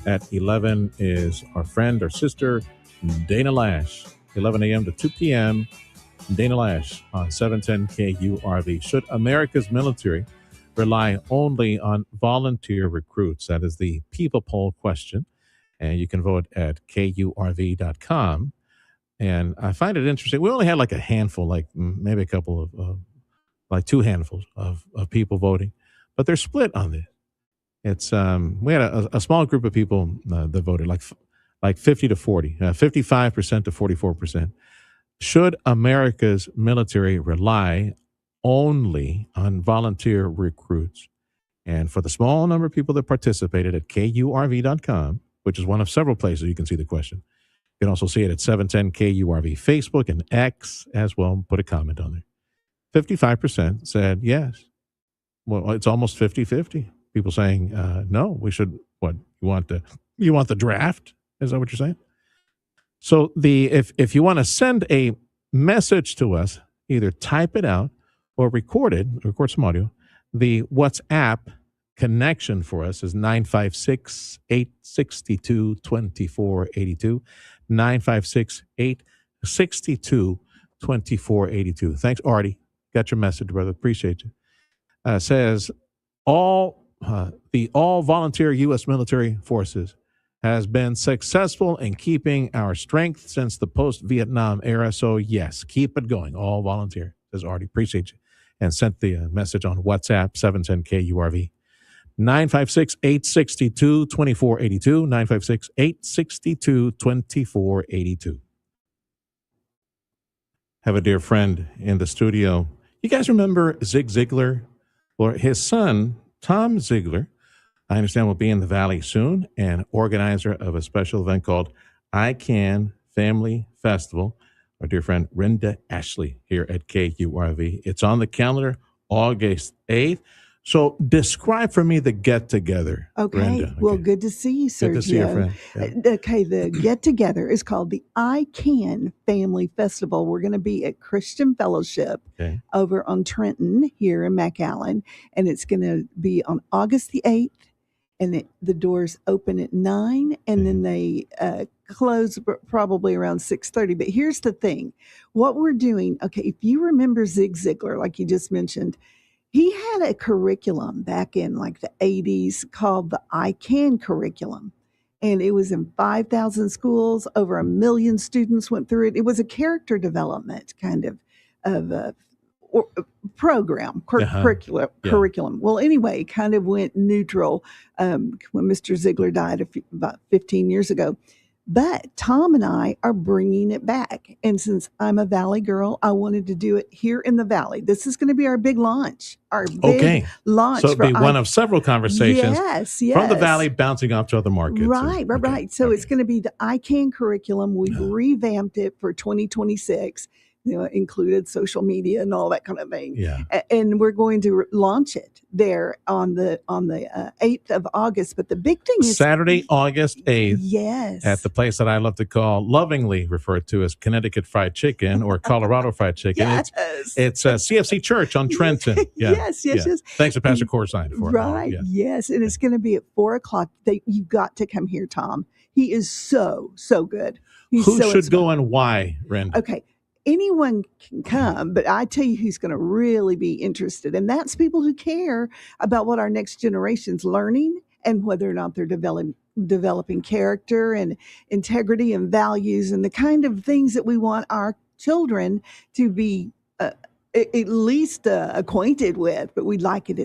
At 11 is our friend, our sister, Dana Lash. 11 a.m. to 2 p.m., Dana Lash on 710 KURV. Should America's military rely only on volunteer recruits? That is the people poll question. And you can vote at KURV.com. And I find it interesting. We only had like a handful, like maybe a couple of, like two handfuls of people voting, but they're split on this. It's we had a small group of people that voted, like 50 to 40, 55% to 44%. Should America's military rely only on volunteer recruits? And for the small number of people that participated at KURV.com, which is one of several places you can see the question. You can also see it at 710 KURV Facebook and X as well. Put a comment on there. 55% said yes. Well, it's almost 50-50. People saying no, we should. What you want the draft? Is that what you're saying? So if you want to send a message to us, either type it out or record some audio. The WhatsApp connection for us is 956-862-2482. 956-862-2482. Thanks, Artie. Got your message, brother. Appreciate you. Says the all volunteer U.S. military forces has been successful in keeping our strength since the post-Vietnam era. So yes, keep it going. All volunteer, says Artie. Appreciate you. And sent the message on WhatsApp, 710-KURV. 956-862-2482. 956-862-2482. Have a dear friend in the studio. You guys remember Zig Ziglar? Or his son, Tom Ziglar, I understand will be in the Valley soon, and organizer of a special event called I Can Family Festival. Our dear friend Renda Ashley here at KURV. It's on the calendar, August 8th. So describe for me the get-together. Okay. Renda. Well, good to see you, Sergio. Good to see you, friend. Yeah. Okay, the get-together is called the I Can Family Festival. We're going to be at Christian Fellowship over on Trenton here in McAllen, and it's going to be on August the 8th, and the doors open at 9, and then they close probably around 6:30. But here's the thing. What we're doing, okay, if you remember Zig Ziglar, like you just mentioned, he had a curriculum back in like the 80s called the I Can curriculum. And it was in 5,000 schools. Over 1 million students went through it. It was a character development kind of program, curriculum. Well, anyway, it kind of went neutral when Mr. Ziegler died about 15 years ago. But Tom and I are bringing it back. And since I'm a Valley girl, I wanted to do it here in the Valley. This is going to be our big launch. Launch. So it'll be one of several conversations from the Valley bouncing off to other markets. Right. So it's going to be the I Can curriculum. We've revamped it for 2026. Included social media and all that kind of thing. Yeah. And we're going to launch it there on the 8th of August. But the big thing is Saturday, August 8th. Yes. At the place that I love to call, lovingly referred to as Connecticut Fried Chicken or Colorado Fried Chicken. Yes. It's CFC Church on Trenton. Yeah. Yes. Thanks to Pastor Corsine for it. Yes. And it's going to be at 4:00. You've got to come here, Tom. He is so good. Who should go and why, Renda? Okay. Anyone can come, but I tell you who's going to really be interested, and that's people who care about what our next generation's learning and whether or not they're developing character and integrity and values and the kind of things that we want our children to be at least acquainted with, but we'd like it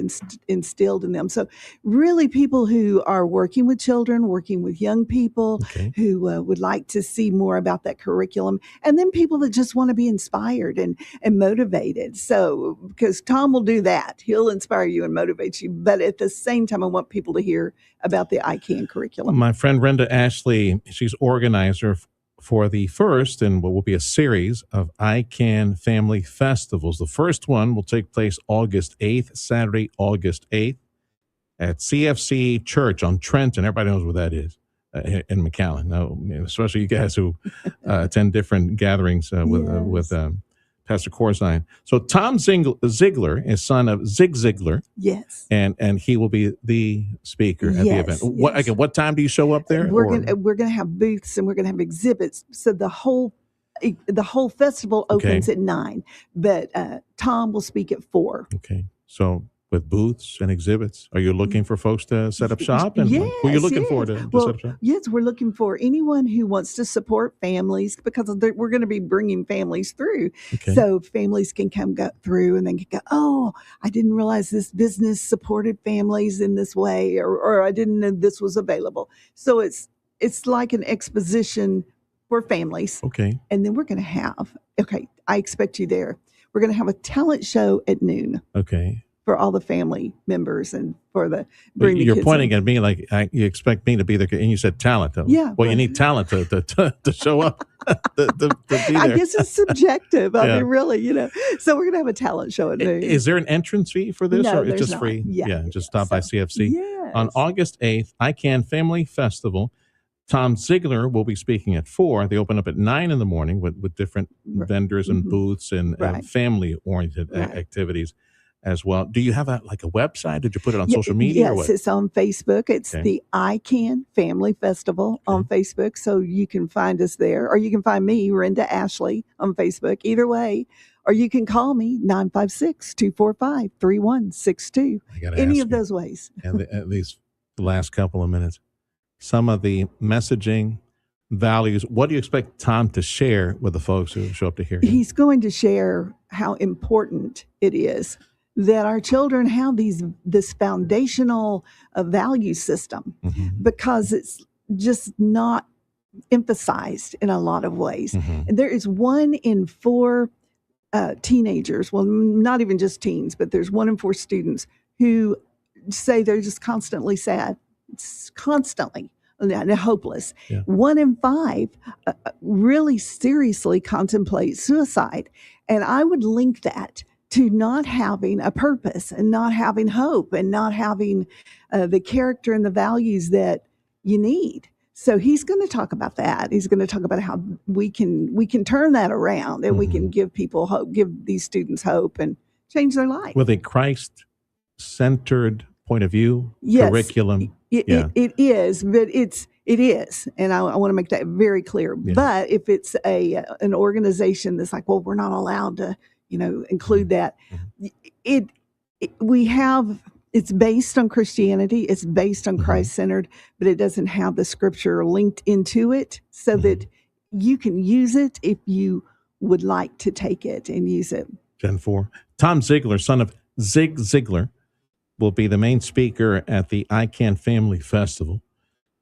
instilled in them. So really people who are working with children, working with young people who would like to see more about that curriculum, and then people that just want to be inspired and motivated. So because Tom will do that. He'll inspire you and motivate you. But at the same time, I want people to hear about the I Can curriculum. My friend Renda Ashley, she's organizer for the first and what will be a series of I Can Family Festivals. The first one will take place August 8th, Saturday, August 8th at CFC Church on Trenton. Everybody knows where that is in McAllen. Now, especially you guys who attend different gatherings with Pastor Corzine. So Tom Ziegler is son of Zig Ziglar. Yes. And he will be the speaker at the event. What time do you show up there? We're gonna have booths and we're gonna have exhibits. So the whole festival opens at 9, but Tom will speak at 4. Okay. So with booths and exhibits, are you looking for folks to set up shop? And yes, who are you looking for to set up shop? Yes, we're looking for anyone who wants to support families because we're going to be bringing families through. Okay. So families can go through and then can go, oh, I didn't realize this business supported families in this way, or I didn't know this was available. So it's like an exposition for families. Okay. And then we're going to have, I expect you there. We're going to have a talent show at noon. Okay. For all the family members and for the You're pointing at me like you expect me to be there, and you said talent. Yeah. Well, you need talent to show up to be there. I guess it's subjective. I mean, really, So we're gonna have a talent show at noon. Is there an entrance fee for this, No, or it's there's just not. free? Yeah. Just stop by CFC. Yes. On August 8th, ICANN Family Festival. Tom Ziegler will be speaking at 4. They open up at 9 in the morning with different vendors and booths and family-oriented activities as well. Do you have a website? Did you put it on social media? Yes, or what? it's on Facebook. It's the ICANN Family Festival on Facebook. So you can find us there, or you can find me, Renda Ashley, on Facebook. Either way, or you can call me 956-245-3162. Any of those ways. And at least the last couple of minutes, some of the messaging values. What do you expect Tom to share with the folks who show up to hear him? He's going to share how important it is that our children have this foundational value system, because it's just not emphasized in a lot of ways. And there is 1 in 4 teenagers, well, not even just teens, but there's 1 in 4 students who say they're just constantly sad, constantly and hopeless. 1 in 5 really seriously contemplate suicide. And I would link that to not having a purpose and not having hope and not having the character and the values that you need. So he's going to talk about that. He's going to talk about how we can turn that around and we can give people hope, give these students hope and change their life. With a Christ-centered point of view, curriculum. It is, but it is. And I want to make that very clear. Yeah. But if it's an organization that's like, well, we're not allowed to, include that. It's based on Christianity. It's based on Christ-centered, but it doesn't have the scripture linked into it so that you can use it if you would like to take it and use it. Gen 4. Tom Ziegler, son of Zig Ziglar, will be the main speaker at the ICANN Family Festival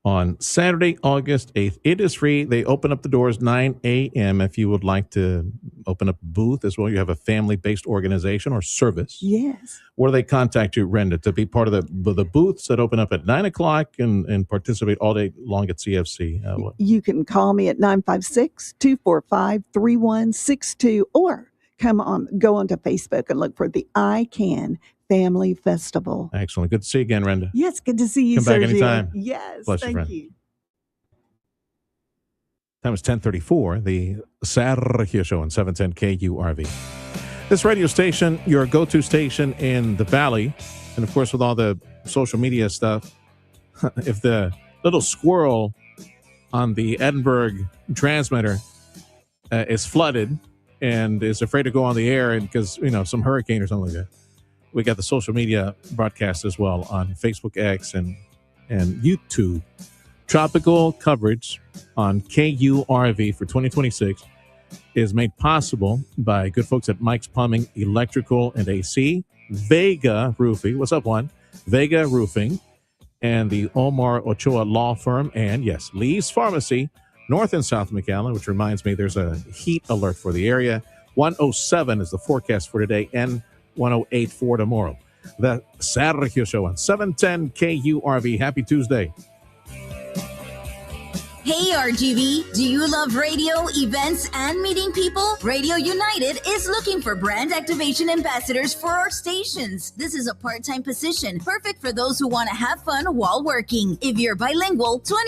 on Saturday, August 8th. It is free. They open up the doors 9 a.m. if you would like to open up a booth as well. You have a family-based organization or service. Yes. Where do they contact you, Renda, to be part of the booths that open up at 9 o'clock and participate all day long at CFC? You can call me at 956-245-3162 or go onto Facebook and look for the ICANN Family Festival. Excellent. Good to see you again, Renda. Yes, good to see you, Come back anytime. Yes, bless thank you. Time is 10:34, the Sergio Show on 710 KURV. This radio station, your go-to station in the Valley, and of course with all the social media stuff, if the little squirrel on the Edinburgh transmitter is flooded and is afraid to go on the air because, some hurricane or something like that, we got the social media broadcast as well on Facebook X and YouTube. Tropical coverage on KURV for 2026 is made possible by good folks at Mike's Plumbing, Electrical, and AC, Vega Roofing. What's up, Juan? Vega Roofing, and the Omar Ochoa Law Firm, and yes, Lee's Pharmacy, North and South McAllen, which reminds me there's a heat alert for the area. 107 is the forecast for today, and 108 for tomorrow. The Sergio Show on 710 KURV. Happy Tuesday. Hey RGV, do you love radio, events, and meeting people? Radio United is looking for brand activation ambassadors for our stations. This is a part-time position, perfect for those who want to have fun while working. If you're bilingual, 21